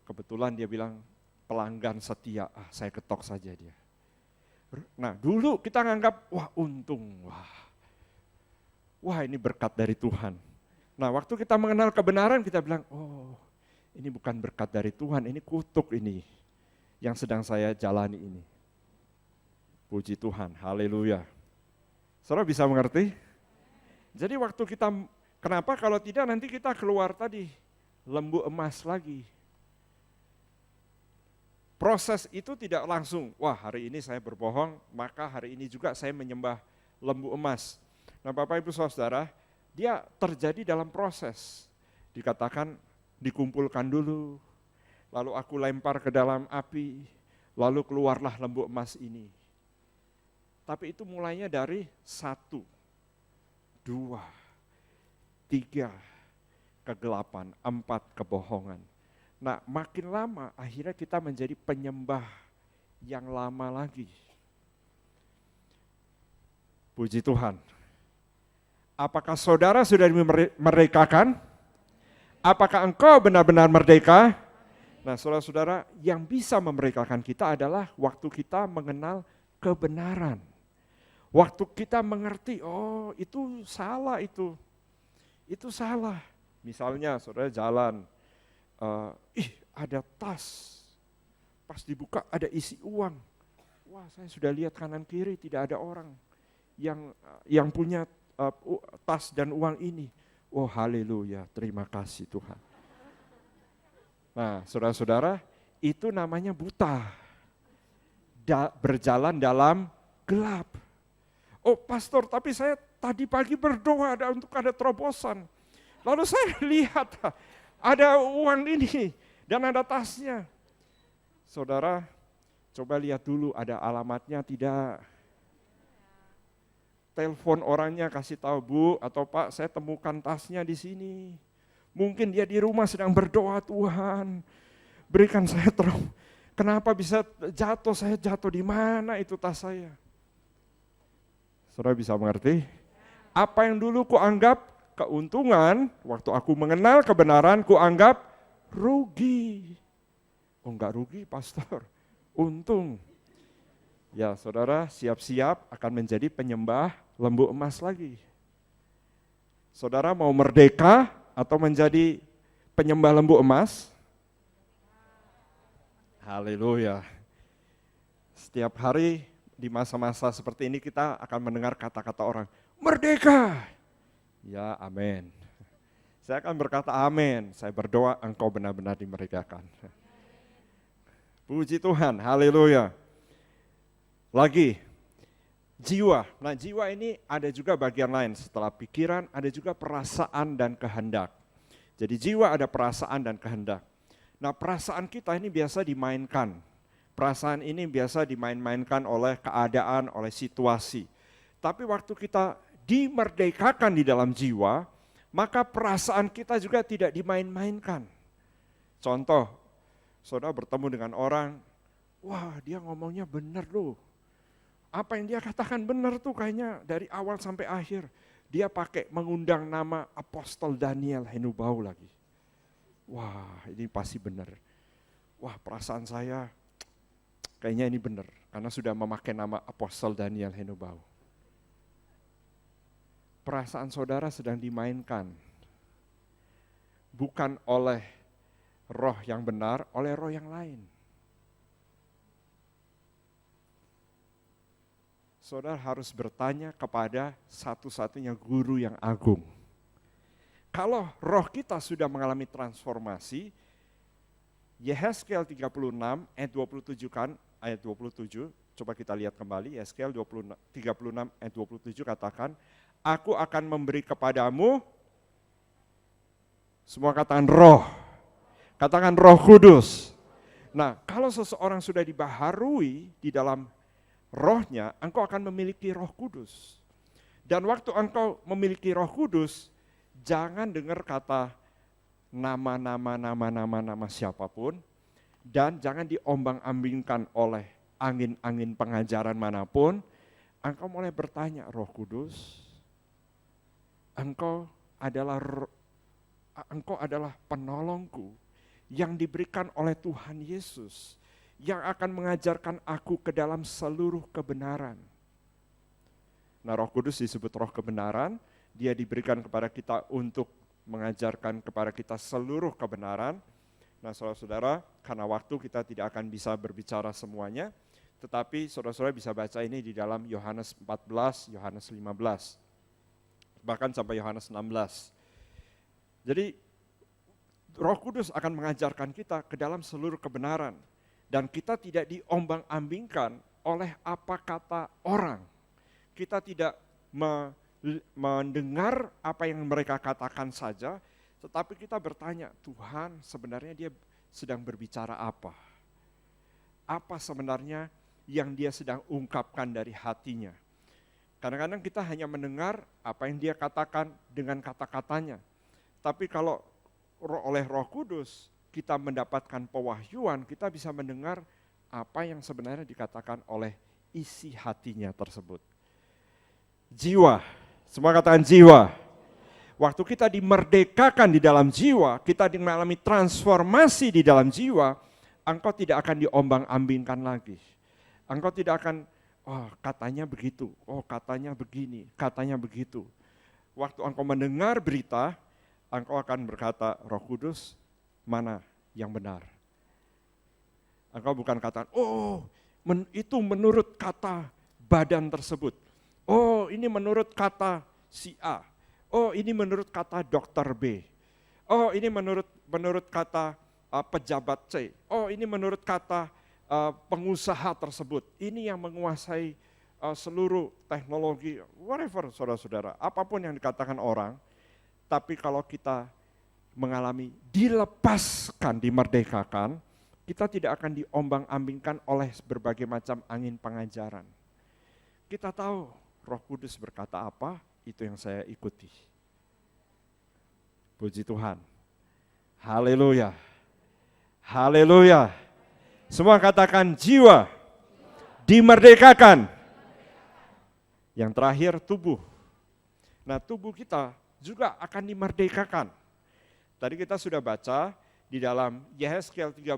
Kebetulan dia bilang pelanggan setia, saya getok saja dia. Nah dulu kita nganggap, wah untung, wah ini berkat dari Tuhan. Nah waktu kita mengenal kebenaran kita bilang, oh ini bukan berkat dari Tuhan, ini kutuk ini yang sedang saya jalani ini. Puji Tuhan, haleluya. Saudara bisa mengerti? Jadi waktu kita, kenapa kalau tidak nanti kita keluar tadi, lembu emas lagi. Proses itu tidak langsung, wah hari ini saya berbohong, maka hari ini juga saya menyembah lembu emas. Nah Bapak Ibu Saudara, dia terjadi dalam proses. Dikatakan dikumpulkan dulu, lalu aku lempar ke dalam api, lalu keluarlah lembu emas ini. Tapi itu mulainya dari 1, 2, 3 kegelapan, 4 kebohongan. Nah makin lama akhirnya kita menjadi penyembah yang lama lagi. Puji Tuhan. Apakah saudara sudah dimerdekakan? Apakah engkau benar-benar merdeka? Nah saudara-saudara, yang bisa memerdekakan kita adalah waktu kita mengenal kebenaran. Waktu kita mengerti, oh itu salah itu salah. Misalnya saudara jalan, ada tas, pas dibuka ada isi uang. Wah saya sudah lihat kanan kiri tidak ada orang yang punya tas dan uang ini. Oh haleluya, terima kasih Tuhan. Nah saudara-saudara, itu namanya buta, berjalan dalam gelap. Oh pastor, tapi saya tadi pagi berdoa untuk ada terobosan. Lalu saya lihat ada uang ini dan ada tasnya. Saudara, coba lihat dulu ada alamatnya tidak. Telepon orangnya kasih tahu, Bu atau Pak, saya temukan tasnya di sini. Mungkin dia di rumah sedang berdoa, Tuhan berikan saya terus. Kenapa bisa jatuh? Saya jatuh di mana itu tas saya? Saudara bisa mengerti? Apa yang dulu kuanggap keuntungan, waktu aku mengenal kebenaran, kuanggap rugi. Oh enggak rugi pastor, untung. Ya saudara siap-siap akan menjadi penyembah lembu emas lagi. Saudara mau merdeka atau menjadi penyembah lembu emas? Haleluya. Setiap hari di masa-masa seperti ini kita akan mendengar kata-kata orang, merdeka. Ya amin. Saya akan berkata amin. Saya berdoa engkau benar-benar dimerdekakan. Puji Tuhan, haleluya. Lagi, jiwa. Nah jiwa ini ada juga bagian lain. Setelah pikiran ada juga perasaan dan kehendak. Jadi jiwa ada perasaan dan kehendak. Nah perasaan kita ini biasa dimainkan. Perasaan ini biasa dimain-mainkan oleh keadaan, oleh situasi. Tapi waktu kita dimerdekakan di dalam jiwa, maka perasaan kita juga tidak dimain-mainkan. Contoh, saudara bertemu dengan orang, wah dia ngomongnya benar loh. Apa yang dia katakan benar tuh kayaknya dari awal sampai akhir. Dia pakai mengundang nama Apostol Daniel Henubau lagi. Wah ini pasti benar. Wah perasaan saya kayaknya ini benar, karena sudah memakai nama Apostol Daniel Henubau. Perasaan saudara sedang dimainkan, bukan oleh roh yang benar, oleh roh yang lain. Saudara harus bertanya kepada satu-satunya guru yang agung. Kalau roh kita sudah mengalami transformasi, Yehezkiel 36 ayat 27 kan, ayat 27, coba kita lihat kembali, Yehezkiel 36 ayat 27 katakan, aku akan memberi kepadamu, semua katakan roh kudus. Nah kalau seseorang sudah dibaharui di dalam rohnya, engkau akan memiliki roh kudus. Dan waktu engkau memiliki roh kudus, jangan dengar kata nama siapapun, dan jangan diombang-ambingkan oleh angin-angin pengajaran manapun. engkau mulai bertanya, Roh Kudus, engkau adalah penolongku yang diberikan oleh Tuhan Yesus, yang akan mengajarkan aku ke dalam seluruh kebenaran. Nah, Roh Kudus disebut roh kebenaran, dia diberikan kepada kita untuk mengajarkan kepada kita seluruh kebenaran. Nah, saudara-saudara, karena waktu kita tidak akan bisa berbicara semuanya, tetapi saudara-saudara bisa baca ini di dalam Yohanes 14, Yohanes 15, bahkan sampai Yohanes 16. Jadi, Roh Kudus akan mengajarkan kita ke dalam seluruh kebenaran, dan kita tidak diombang-ambingkan oleh apa kata orang. Kita tidak mendengar apa yang mereka katakan saja, tetapi kita bertanya, Tuhan sebenarnya dia sedang berbicara apa? Apa sebenarnya yang dia sedang ungkapkan dari hatinya? Kadang-kadang kita hanya mendengar apa yang dia katakan dengan kata-katanya. Tapi kalau oleh Roh Kudus kita mendapatkan pewahyuan, kita bisa mendengar apa yang sebenarnya dikatakan oleh isi hatinya tersebut. Jiwa, semua katakan jiwa. Waktu kita dimerdekakan di dalam jiwa, kita mengalami transformasi di dalam jiwa, engkau tidak akan diombang-ambingkan lagi. Engkau tidak akan, oh katanya begitu, oh katanya begini, katanya begitu. Waktu engkau mendengar berita, engkau akan berkata, Roh Kudus, mana yang benar? Engkau bukan kata, oh itu menurut kata badan tersebut. Oh ini menurut kata si A. Oh ini menurut kata dokter B. Oh ini menurut kata pejabat C. Oh ini menurut kata pengusaha tersebut. Ini yang menguasai seluruh teknologi, whatever saudara-saudara. Apapun yang dikatakan orang, tapi kalau kita mengalami dilepaskan, dimerdekakan, kita tidak akan diombang-ambingkan oleh berbagai macam angin pengajaran. Kita tahu Roh Kudus berkata apa, itu yang saya ikuti. Puji Tuhan. Haleluya. Haleluya. Semua katakan jiwa dimerdekakan. Yang terakhir tubuh. Nah, tubuh kita juga akan dimerdekakan. Tadi kita sudah baca di dalam Yehezkiel 36,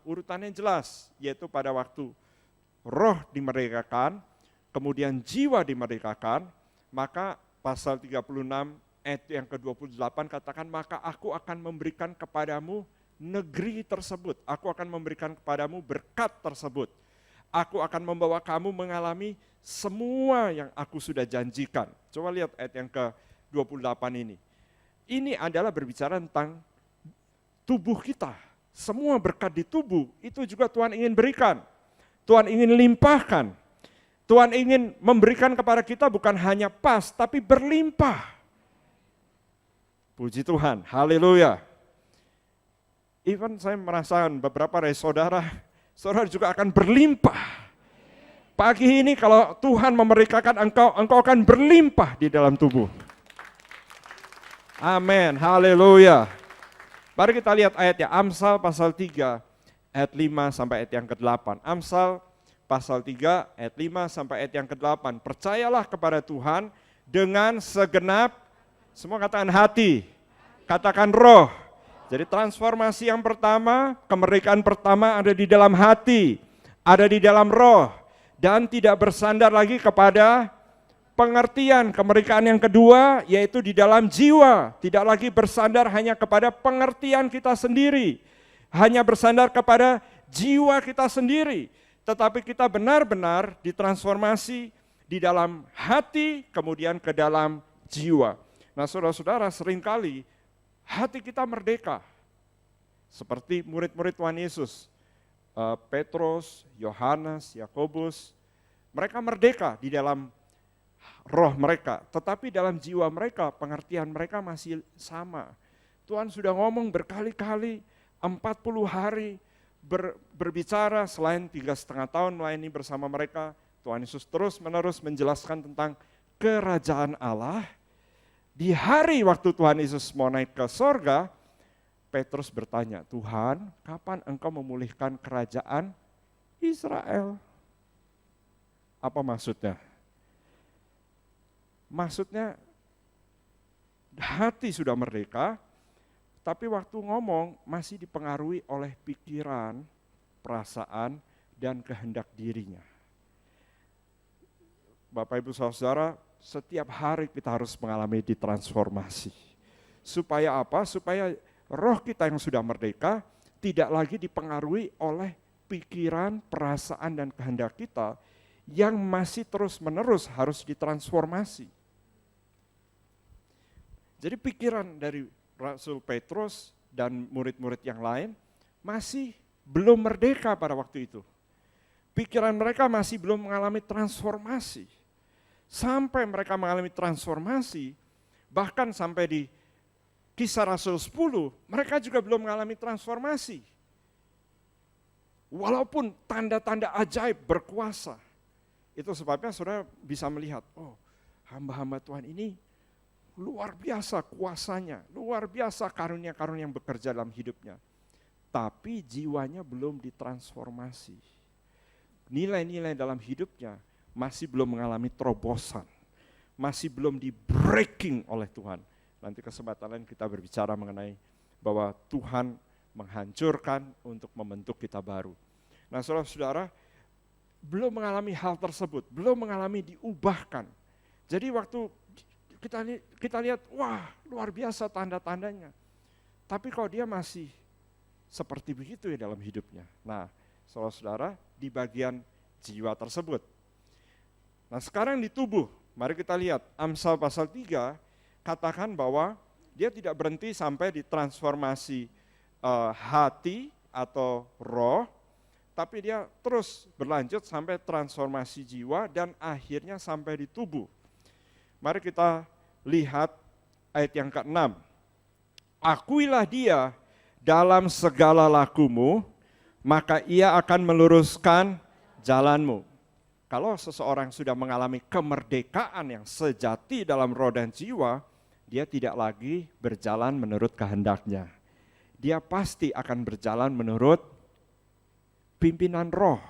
urutannya jelas, yaitu pada waktu roh dimerdekakan, kemudian jiwa dimerdekakan, maka pasal 36 ayat yang ke-28 katakan, maka aku akan memberikan kepadamu negeri tersebut, aku akan memberikan kepadamu berkat tersebut, aku akan membawa kamu mengalami semua yang aku sudah janjikan. Coba lihat ayat yang ke-28 ini. Ini adalah berbicara tentang tubuh kita. Semua berkat di tubuh itu juga Tuhan ingin berikan. Tuhan ingin limpahkan. Tuhan ingin memberikan kepada kita bukan hanya pas, tapi berlimpah. Puji Tuhan, haleluya. Even saya merasakan beberapa dari saudara juga akan berlimpah. Pagi ini kalau Tuhan memerdekakan engkau akan berlimpah di dalam tubuh. Amin, haleluya. Mari kita lihat ayatnya, Amsal pasal 3 ayat 5 sampai ayat yang ke-8. Amsal pasal 3 ayat 5 sampai ayat yang ke-8. Percayalah kepada Tuhan dengan segenap, semua katakan hati, katakan roh. Jadi transformasi yang pertama, kemerdekaan pertama ada di dalam hati, ada di dalam roh, dan tidak bersandar lagi kepada pengertian. Kemerdekaan yang kedua yaitu di dalam jiwa, tidak lagi bersandar hanya kepada pengertian kita sendiri, hanya bersandar kepada jiwa kita sendiri, tetapi kita benar-benar ditransformasi di dalam hati, kemudian ke dalam jiwa. Nah saudara-saudara, seringkali hati kita merdeka, seperti murid-murid Tuhan Yesus, Petrus, Yohanes, Yakobus, mereka merdeka di dalam roh mereka, tetapi dalam jiwa mereka, pengertian mereka masih sama. Tuhan sudah ngomong berkali-kali, 40 hari, berbicara selain 3,5 tahun melayani bersama mereka, Tuhan Yesus terus-menerus menjelaskan tentang kerajaan Allah. Di hari waktu Tuhan Yesus mau naik ke sorga, Petrus bertanya, Tuhan, kapan engkau memulihkan kerajaan Israel? Apa maksudnya? Maksudnya hati sudah merdeka, tapi waktu ngomong masih dipengaruhi oleh pikiran, perasaan, dan kehendak dirinya. Bapak Ibu Saudara, setiap hari kita harus mengalami ditransformasi. Supaya apa? Supaya roh kita yang sudah merdeka tidak lagi dipengaruhi oleh pikiran, perasaan, dan kehendak kita yang masih terus-menerus harus ditransformasi. Jadi pikiran dari Rasul Petrus dan murid-murid yang lain masih belum merdeka pada waktu itu. Pikiran mereka masih belum mengalami transformasi. Sampai mereka mengalami transformasi, bahkan sampai di Kisah Rasul 10, mereka juga belum mengalami transformasi. Walaupun tanda-tanda ajaib berkuasa. Itu sebabnya saudara bisa melihat, oh hamba-hamba Tuhan ini luar biasa kuasanya, luar biasa karunia-karunia yang bekerja dalam hidupnya. Tapi jiwanya belum ditransformasi. Nilai-nilai dalam hidupnya masih belum mengalami terobosan. Masih belum di breaking oleh Tuhan. Nanti kesempatan lain kita berbicara mengenai bahwa Tuhan menghancurkan untuk membentuk kita baru. Nah saudara-saudara, belum mengalami hal tersebut, belum mengalami diubahkan. Jadi waktu kita lihat, wah luar biasa tanda-tandanya. Tapi kalau dia masih seperti begitu ya dalam hidupnya. Nah saudara-saudara, di bagian jiwa tersebut. Nah sekarang di tubuh, mari kita lihat Amsal pasal 3, katakan bahwa dia tidak berhenti sampai di transformasi hati atau roh, tapi dia terus berlanjut sampai transformasi jiwa dan akhirnya sampai di tubuh. Mari kita lihat ayat yang ke-6. Akuilah dia dalam segala lakumu, maka ia akan meluruskan jalanmu. Kalau seseorang sudah mengalami kemerdekaan yang sejati dalam roh dan jiwa, dia tidak lagi berjalan menurut kehendaknya. Dia pasti akan berjalan menurut pimpinan roh.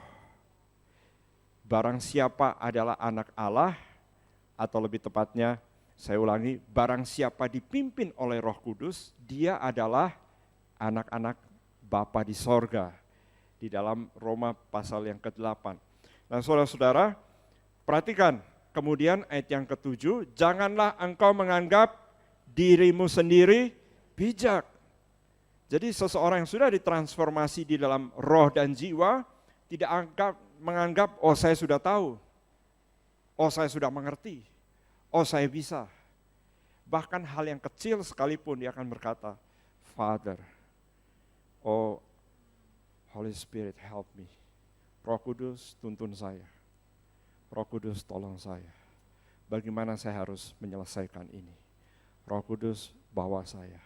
Barang siapa adalah anak Allah, atau lebih tepatnya, saya ulangi, barang siapa dipimpin oleh Roh Kudus, dia adalah anak-anak Bapa di sorga. Di dalam Roma pasal yang ke-8. Nah saudara-saudara, perhatikan kemudian ayat yang ke-7, janganlah engkau menganggap dirimu sendiri bijak. Jadi seseorang yang sudah ditransformasi di dalam roh dan jiwa, tidak menganggap, oh saya sudah tahu, oh saya sudah mengerti, oh saya bisa. Bahkan hal yang kecil sekalipun dia akan berkata, Father, oh Holy Spirit help me. Roh Kudus tuntun saya. Roh Kudus tolong saya. Bagaimana saya harus menyelesaikan ini? Roh Kudus bawa saya.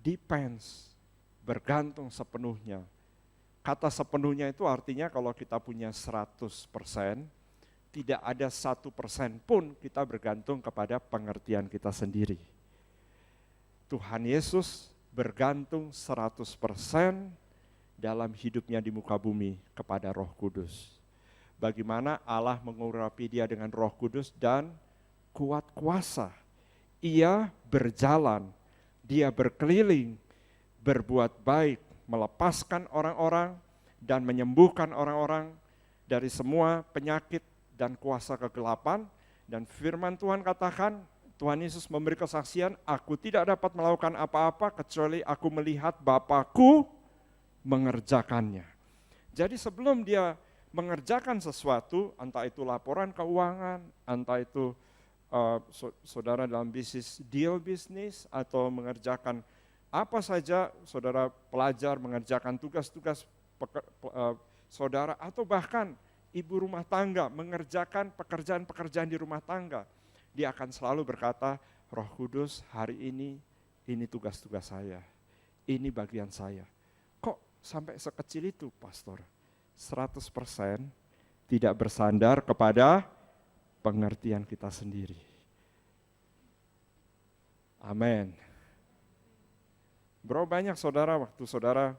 Depends, bergantung sepenuhnya. Kata sepenuhnya itu artinya kalau kita punya 100%, tidak ada 1% pun kita bergantung kepada pengertian kita sendiri. Tuhan Yesus bergantung 100% dalam hidupnya di muka bumi kepada Roh Kudus. Bagaimana Allah mengurapi dia dengan Roh Kudus dan kuat kuasa. Ia berjalan, dia berkeliling, berbuat baik, melepaskan orang-orang dan menyembuhkan orang-orang dari semua penyakit dan kuasa kegelapan. Dan firman Tuhan katakan, Tuhan Yesus memberi kesaksian, aku tidak dapat melakukan apa-apa kecuali aku melihat Bapa-Ku mengerjakannya. Jadi sebelum dia mengerjakan sesuatu, entah itu laporan keuangan, entah itu saudara dalam bisnis, deal bisnis, atau mengerjakan apa saja, saudara pelajar mengerjakan tugas-tugas saudara, atau bahkan ibu rumah tangga mengerjakan pekerjaan-pekerjaan di rumah tangga, dia akan selalu berkata, Roh Kudus hari ini tugas-tugas saya, ini bagian saya. Kok sampai sekecil itu, Pastor? 100% tidak bersandar kepada pengertian kita sendiri. Amin. Berapa banyak saudara waktu saudara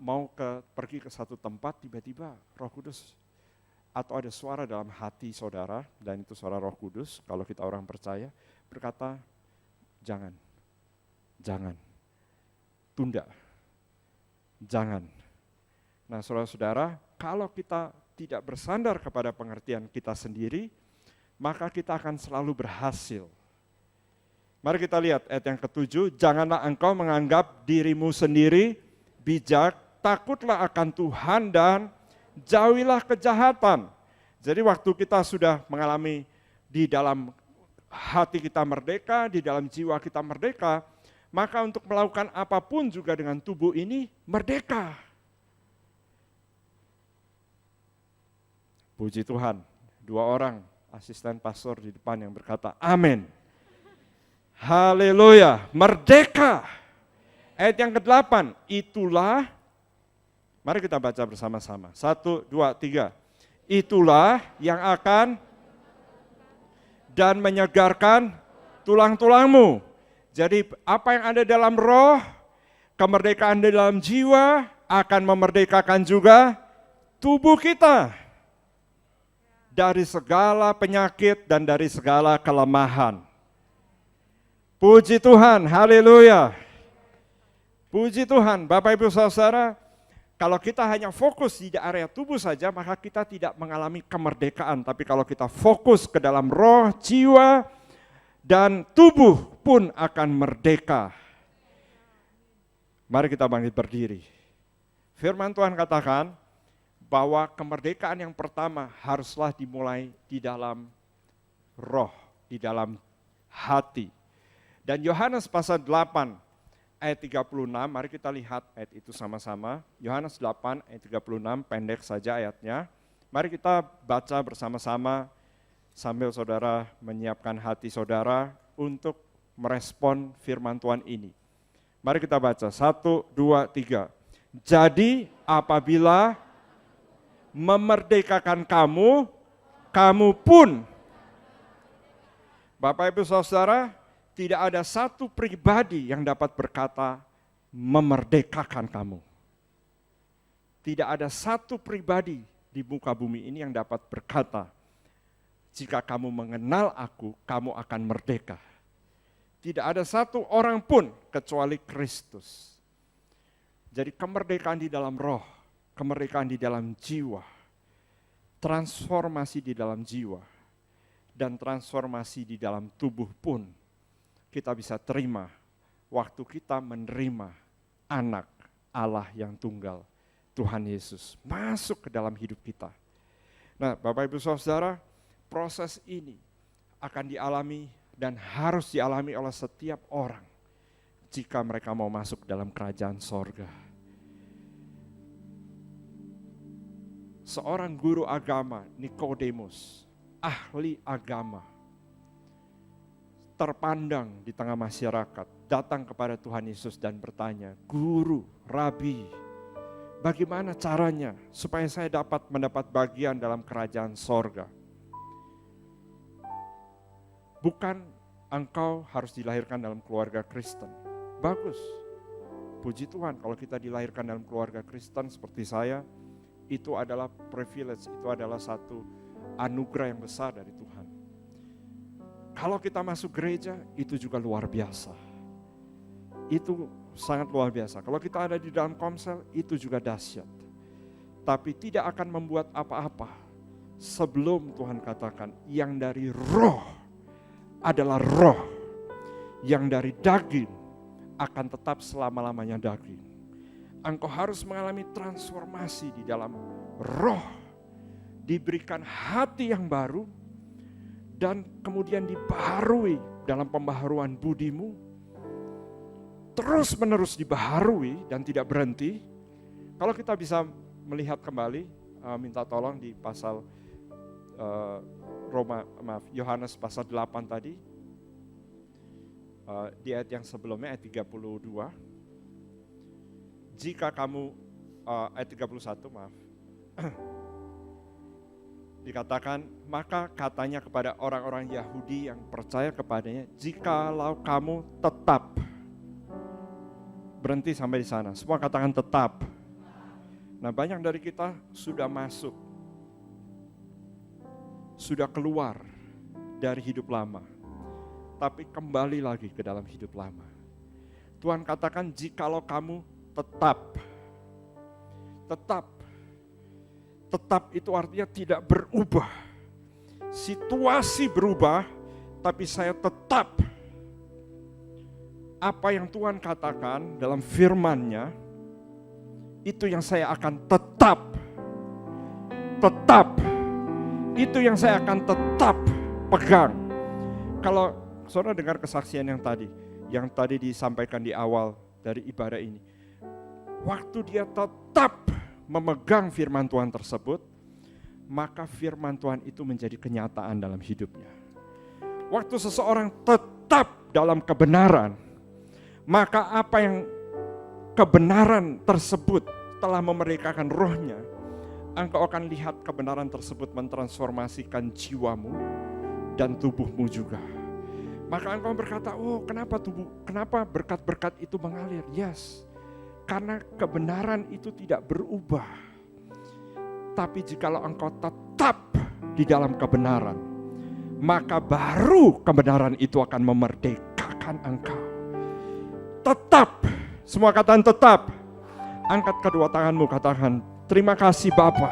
mau pergi ke satu tempat, tiba-tiba Roh Kudus atau ada suara dalam hati saudara, dan itu suara Roh Kudus, kalau kita orang percaya, berkata, jangan, tunda, jangan. Nah saudara-saudara, kalau kita tidak bersandar kepada pengertian kita sendiri, maka kita akan selalu berhasil. Mari kita lihat ayat yang ke-7, janganlah engkau menganggap dirimu sendiri bijak, takutlah akan Tuhan dan jauhilah kejahatan. Jadi waktu kita sudah mengalami di dalam hati kita merdeka, di dalam jiwa kita merdeka, maka untuk melakukan apapun juga dengan tubuh ini merdeka. Puji Tuhan, 2 orang asisten pastor di depan yang berkata, amin. Haleluya, merdeka. Ayat yang ke-8, itulah, mari kita baca bersama-sama. 1, 2, 3. Itulah yang akan dan menyegarkan tulang-tulangmu. Jadi apa yang ada dalam roh, kemerdekaan di dalam jiwa akan memerdekakan juga tubuh kita dari segala penyakit dan dari segala kelemahan. Puji Tuhan, haleluya. Puji Tuhan, Bapak Ibu Saudara, kalau kita hanya fokus di area tubuh saja, maka kita tidak mengalami kemerdekaan. Tapi kalau kita fokus ke dalam roh, jiwa, dan tubuh pun akan merdeka. Mari kita bangkit berdiri. Firman Tuhan katakan bahwa kemerdekaan yang pertama haruslah dimulai di dalam roh, di dalam hati. Dan Yohanes pasal 8 ayat 36, mari kita lihat ayat itu sama-sama. Yohanes 8 ayat 36, pendek saja ayatnya. Mari kita baca bersama-sama sambil saudara menyiapkan hati saudara untuk merespon firman Tuhan ini. Mari kita baca, 1, 2, 3. Jadi apabila memerdekakan kamu, kamu pun, Bapak Ibu Saudara, tidak ada satu pribadi yang dapat berkata memerdekakan kamu. Tidak ada satu pribadi di muka bumi ini yang dapat berkata, jika kamu mengenal aku, kamu akan merdeka. Tidak ada satu orang pun kecuali Kristus. Jadi kemerdekaan di dalam roh, kemerdekaan di dalam jiwa, transformasi di dalam jiwa, dan transformasi di dalam tubuh pun kita bisa terima waktu kita menerima anak Allah yang tunggal, Tuhan Yesus, masuk ke dalam hidup kita. Nah Bapak Ibu Saudara, proses ini akan dialami dan harus dialami oleh setiap orang jika mereka mau masuk dalam kerajaan sorga. Seorang guru agama, Nikodemus, ahli agama, terpandang di tengah masyarakat, datang kepada Tuhan Yesus dan bertanya, Guru, Rabi, bagaimana caranya supaya saya dapat mendapat bagian dalam kerajaan sorga? Bukan engkau harus dilahirkan dalam keluarga Kristen. Bagus, puji Tuhan kalau kita dilahirkan dalam keluarga Kristen seperti saya, itu adalah privilege, itu adalah satu anugerah yang besar dari Tuhan. Kalau kita masuk gereja, itu juga luar biasa. Itu sangat luar biasa. Kalau kita ada di dalam komsel, itu juga dahsyat. Tapi tidak akan membuat apa-apa sebelum Tuhan katakan, yang dari roh adalah roh, yang dari daging akan tetap selama-lamanya daging. Engkau harus mengalami transformasi di dalam roh, diberikan hati yang baru, dan kemudian dibaharui dalam pembaharuan budimu, terus menerus dibaharui dan tidak berhenti. Kalau kita bisa melihat kembali, minta tolong di pasal Yohanes pasal 8 tadi, di ayat yang sebelumnya ayat 32. Jika kamu, ayat 31 maaf, dikatakan, maka katanya kepada orang-orang Yahudi yang percaya kepadanya, jikalau kamu tetap, berhenti sampai di sana, semua katakan tetap. Nah banyak dari kita sudah masuk sudah keluar dari hidup lama, tapi kembali lagi ke dalam hidup lama. Tuhan katakan, jikalau kamu tetap itu artinya tidak berubah. Situasi berubah, tapi saya tetap. Apa yang Tuhan katakan dalam firman-Nya, itu yang saya akan tetap. Itu yang saya akan tetap pegang. Kalau saudara dengar kesaksian yang tadi disampaikan di awal dari ibadah ini, waktu dia tetap memegang firman Tuhan tersebut, maka firman Tuhan itu menjadi kenyataan dalam hidupnya. Waktu seseorang tetap dalam kebenaran, maka apa yang kebenaran tersebut telah memerdekakan rohnya, engkau akan lihat kebenaran tersebut mentransformasikan jiwamu dan tubuhmu juga. Maka engkau berkata, oh kenapa berkat-berkat itu mengalir? Yes, karena kebenaran itu tidak berubah. Tapi jikalau engkau tetap di dalam kebenaran, maka baru kebenaran itu akan memerdekakan engkau. Tetap, semua katakan tetap. Angkat kedua tanganmu, katakan, terima kasih Bapa.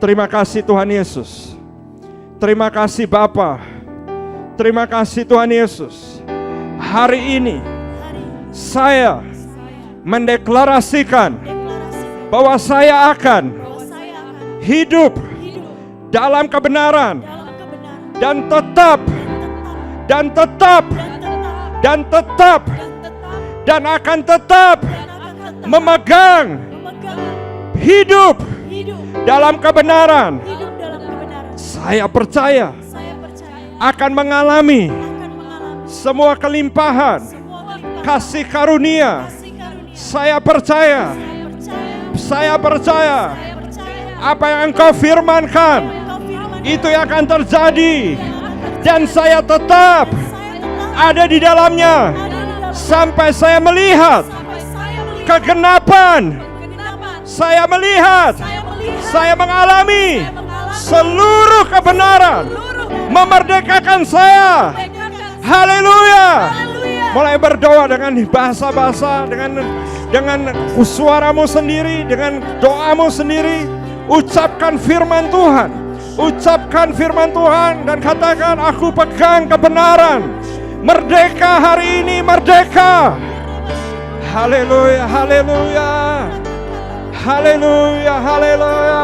Terima kasih Tuhan Yesus. Terima kasih Bapa. Terima kasih Tuhan Yesus. Hari ini saya mendeklarasikan bahwa saya akan hidup dalam kebenaran dan tetap dan akan tetap memegang hidup dalam kebenaran. Saya percaya akan mengalami semua kelimpahan kasih karunia. Saya percaya apa yang engkau firmankan itu yang akan terjadi, dan saya tetap ada di dalamnya sampai saya melihat kegenapan. Saya melihat, saya mengalami seluruh kebenaran memerdekakan saya. Haleluya. Mulai berdoa dengan bahasa-bahasa, dengan suaramu sendiri, dengan doamu sendiri. Ucapkan firman Tuhan. Ucapkan firman Tuhan dan katakan, aku pegang kebenaran. Merdeka hari ini, merdeka. Haleluya, haleluya. Haleluya, haleluya.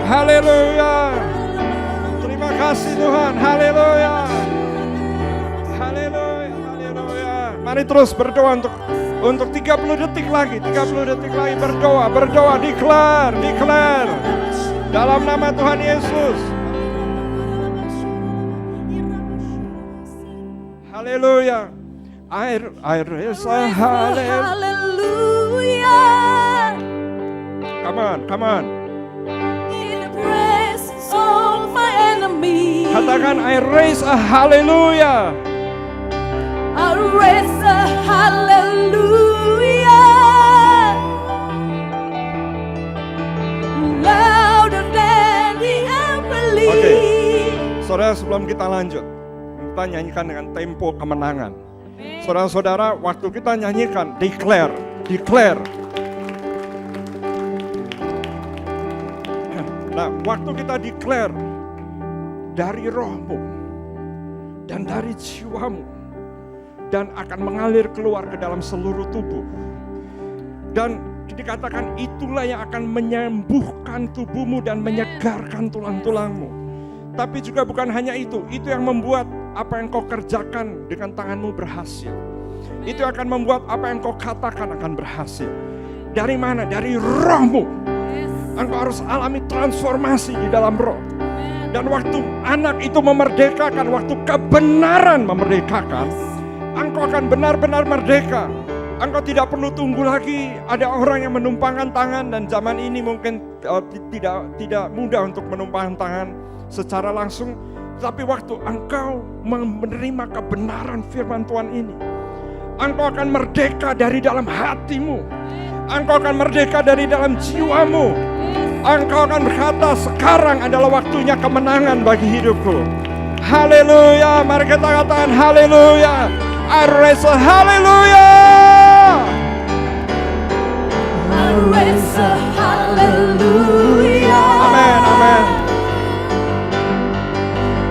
Haleluya. Terima kasih Tuhan. Haleluya. Haleluya, haleluya. Mari terus berdoa untuk 30 detik lagi. 30 detik lagi berdoa, declare. Dalam nama Tuhan Yesus. Haleluya. I raise a hallelujah. Come on. In the presence of my enemy. Katakan, I raise a hallelujah. I raise a hallelujah. Louder than the unbelief. Oke, saudara, sebelum kita lanjut, kita nyanyikan dengan tempo kemenangan. Saudara-saudara, waktu kita nyanyikan declare. Nah, waktu kita declare dari rohmu dan dari jiwamu, dan akan mengalir keluar ke dalam seluruh tubuh. Dan dikatakan itulah yang akan menyembuhkan tubuhmu dan menyegarkan tulang-tulangmu. Tapi juga bukan hanya itu yang membuat apa yang kau kerjakan dengan tanganmu berhasil. Itu akan membuat apa yang kau katakan akan berhasil. Dari mana? Dari rohmu. Engkau harus alami transformasi di dalam roh. Dan waktu anak itu memerdekakan, waktu kebenaran memerdekakan, engkau akan benar-benar merdeka. Engkau tidak perlu tunggu lagi ada orang yang menumpangkan tangan, dan zaman ini mungkin tidak mudah untuk menumpangkan tangan secara langsung. Tapi waktu engkau menerima kebenaran firman Tuhan ini, engkau akan merdeka dari dalam hatimu. Engkau akan merdeka dari dalam jiwamu. Engkau akan berkata, sekarang adalah waktunya kemenangan bagi hidupku. Haleluya, mari kita katakan haleluya. I raise a hallelujah. I raise a hallelujah. Amen, amen.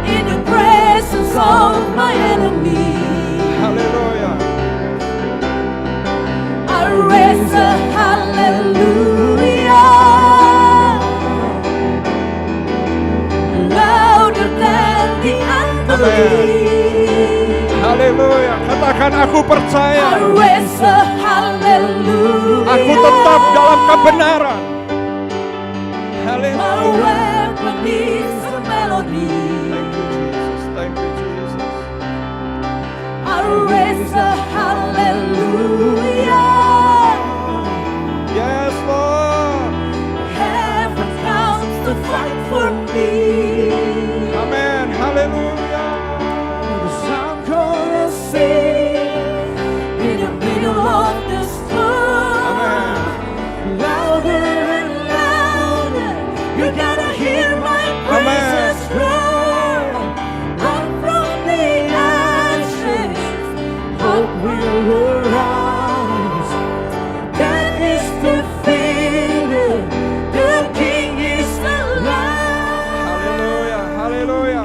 In the presence of my enemy, Haleluya. I raise a hallelujah. Louder than the unbelief. Haleluya. Katakan aku I percaya. raise a hallelujah. Aku tetap dalam kebenaran. My Haleluya. weapon is a melody. Thank you, Jesus. I raise a hallelujah. Yes, Lord. Heaven comes to fight for me. Amen. Haleluya. I'm gonna sing in the middle of the storm. Amen. Louder and louder, you gotta hear my praises roar. Up from the ashes, hope will arise. Death is defeated, the King is alive. Haleluya. Haleluya.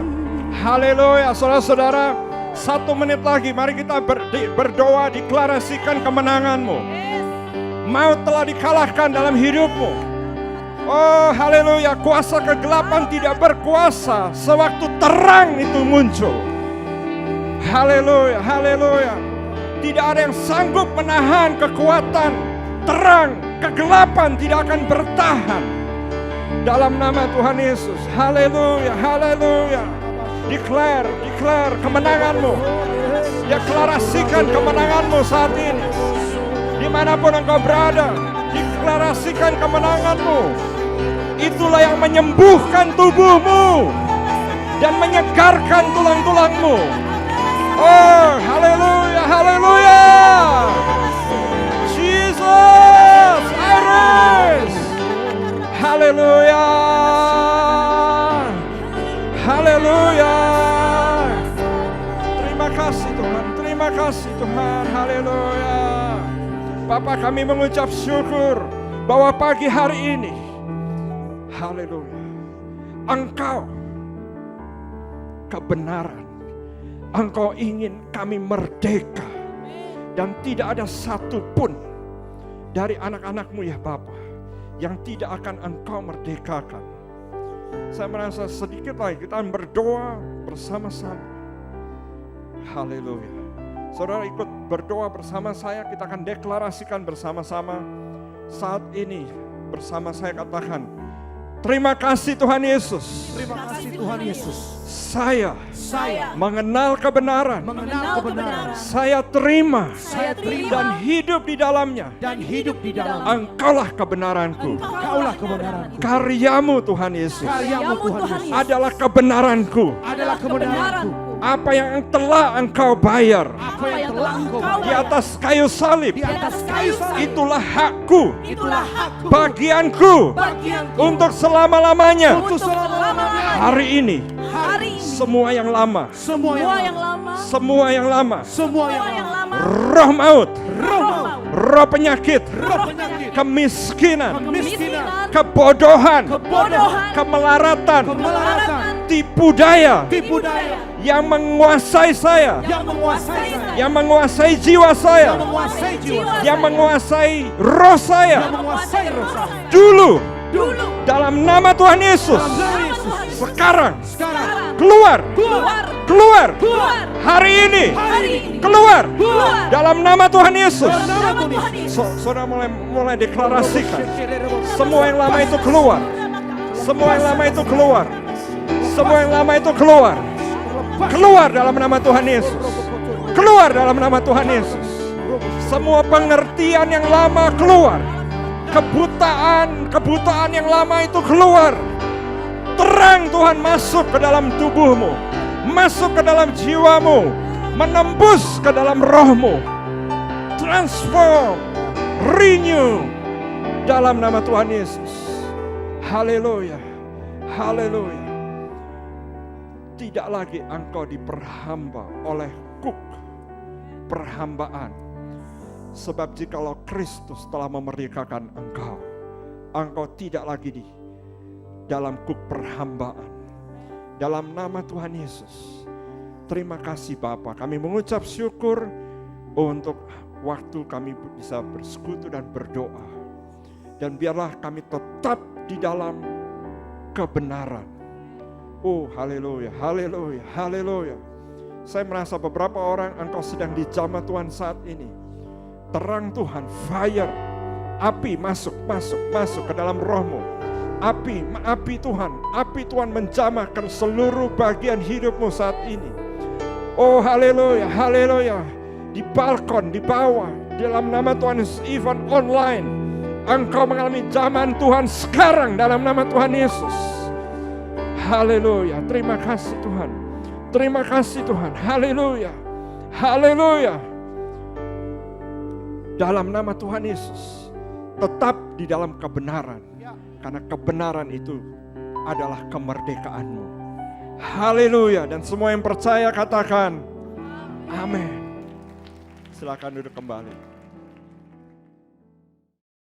Haleluya. Saudara-saudara, 1 menit lagi mari kita berdoa, deklarasikan kemenanganmu. Maut telah dikalahkan dalam hidupmu. Oh haleluya, kuasa kegelapan tidak berkuasa sewaktu terang itu muncul. Haleluya, haleluya. Tidak ada yang sanggup menahan kekuatan terang. Kegelapan tidak akan bertahan. Dalam nama Tuhan Yesus. Haleluya, haleluya. Declare kemenanganmu. Deklarasikan kemenanganmu saat ini. Dimanapun engkau berada, deklarasikan kemenanganmu. Itulah yang menyembuhkan tubuhmu dan menyegarkan tulang-tulangmu. Oh, haleluya, haleluya. Jesus, I rise. Haleluya. Haleluya. Terima kasih Tuhan, terima kasih Tuhan. Haleluya. Bapa, kami mengucap syukur bahwa pagi hari ini, haleluya, Engkau kebenaran. Engkau ingin kami merdeka. Dan tidak ada satupun dari anak-anak-Mu ya Bapa yang tidak akan Engkau merdekakan. Saya merasa sedikit lagi kita berdoa bersama-sama. Haleluya. Saudara ikut berdoa bersama saya, kita akan deklarasikan bersama-sama. Saat ini bersama saya katakan, terima kasih Tuhan Yesus. Terima kasih Tuhan Yesus. Saya mengenal kebenaran. Saya terima dan hidup di dalamnya. Engkaulah kebenaranku. Karyamu Tuhan Yesus adalah kebenaranku. Apa yang telah Engkau bayar di atas kayu salib, itulah hakku, bagianku untuk selama-lamanya. Hari ini semua yang lama, roh maut, roh penyakit, kemiskinan, kebodohan, kemelaratan, tipu daya yang menguasai saya, yang menguasai jiwa saya, yang menguasai roh saya. Dulu dalam nama Tuhan Yesus, sekarang keluar hari ini, keluar dalam nama Tuhan Yesus. Saudara mulai deklarasikan, semua yang lama itu keluar, semua yang lama itu keluar, semua yang lama itu keluar. Keluar dalam nama Tuhan Yesus. Keluar dalam nama Tuhan Yesus. Semua pengertian yang lama keluar. Kebutaan yang lama itu keluar. Terang Tuhan masuk ke dalam tubuhmu, masuk ke dalam jiwamu, menembus ke dalam rohmu. Transform, renew dalam nama Tuhan Yesus. Haleluya. Haleluya. Tidak lagi engkau diperhamba oleh kuk perhambaan. Sebab jikalau Kristus telah memerdekakan engkau tidak lagi di dalam kuk perhambaan. Dalam nama Tuhan Yesus, terima kasih Bapa. Kami mengucap syukur untuk waktu kami bisa bersekutu dan berdoa. Dan biarlah kami tetap di dalam kebenaran. Oh, haleluya, haleluya, haleluya. Saya merasa beberapa orang engkau sedang dijamah Tuhan saat ini. Terang Tuhan, fire, api masuk ke dalam rohmu. Api Tuhan menjamah ke seluruh bagian hidupmu saat ini. Oh, haleluya, haleluya. Di balkon, di bawah, dalam nama Tuhan Yesus, even online, engkau mengalami jaman Tuhan sekarang dalam nama Tuhan Yesus. Haleluya, terima kasih Tuhan. Terima kasih Tuhan, haleluya, haleluya. Dalam nama Tuhan Yesus, tetap di dalam kebenaran. Karena kebenaran itu adalah kemerdekaanmu. Haleluya. Dan semua yang percaya katakan amin. Silakan duduk kembali.